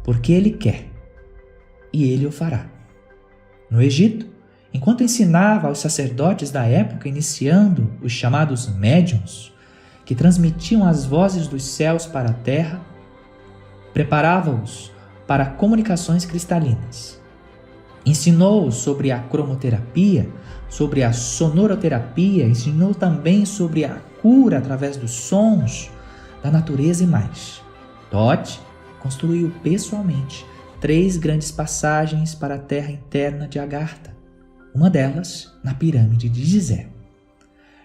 porque ele quer, e ele o fará. No Egito, enquanto ensinava aos sacerdotes da época, iniciando os chamados médiuns, que transmitiam as vozes dos céus para a terra, preparava-os para comunicações cristalinas. Ensinou sobre a cromoterapia, sobre a sonoroterapia, ensinou também sobre a cura através dos sons da natureza e mais. Tote construiu pessoalmente 3 grandes passagens para a terra interna de Agartha, uma delas na pirâmide de Gizé.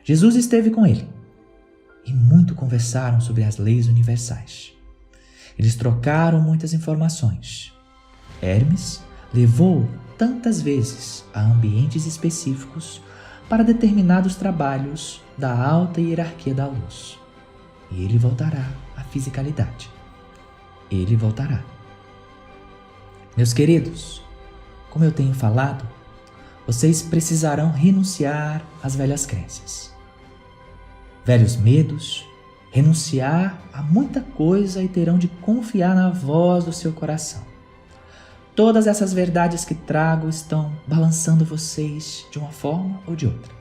Jesus esteve com ele e muito conversaram sobre as leis universais. Eles trocaram muitas informações. Hermes levou tantas vezes a ambientes específicos para determinados trabalhos da alta hierarquia da luz. E ele voltará à fisicalidade. Ele voltará. Meus queridos, como eu tenho falado, vocês precisarão renunciar às velhas crenças, velhos medos, renunciar a muita coisa e terão de confiar na voz do seu coração. Todas essas verdades que trago estão balançando vocês de uma forma ou de outra.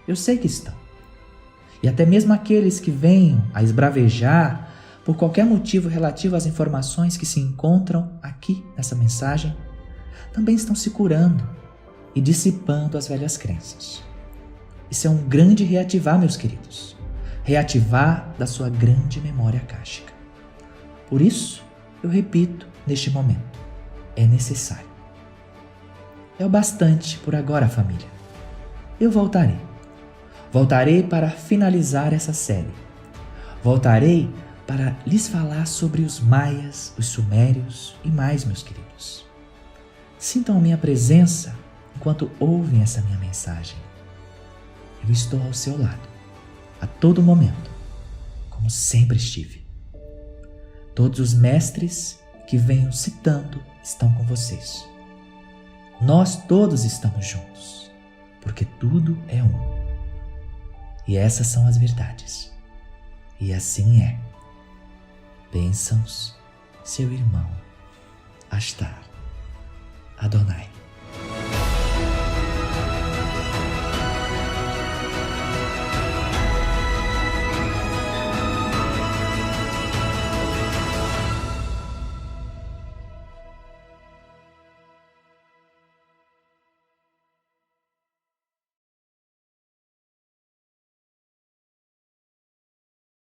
Eu sei que estão. E até mesmo aqueles que venham a esbravejar por qualquer motivo relativo às informações que se encontram aqui nessa mensagem, também estão se curando e dissipando as velhas crenças. Isso é um grande reativar, meus queridos. Reativar da sua grande memória akáshica. Por isso, eu repito neste momento, é necessário. É o bastante por agora, família. Eu voltarei. Voltarei para finalizar essa série. Voltarei para lhes falar sobre os maias, os sumérios e mais, meus queridos. Sintam a minha presença enquanto ouvem essa minha mensagem. Eu estou ao seu lado, a todo momento, como sempre estive. Todos os mestres que venho citando estão com vocês. Nós todos estamos juntos, porque tudo é um. E essas são as verdades. E assim é. Bênçãos, seu irmão Astar Adonai.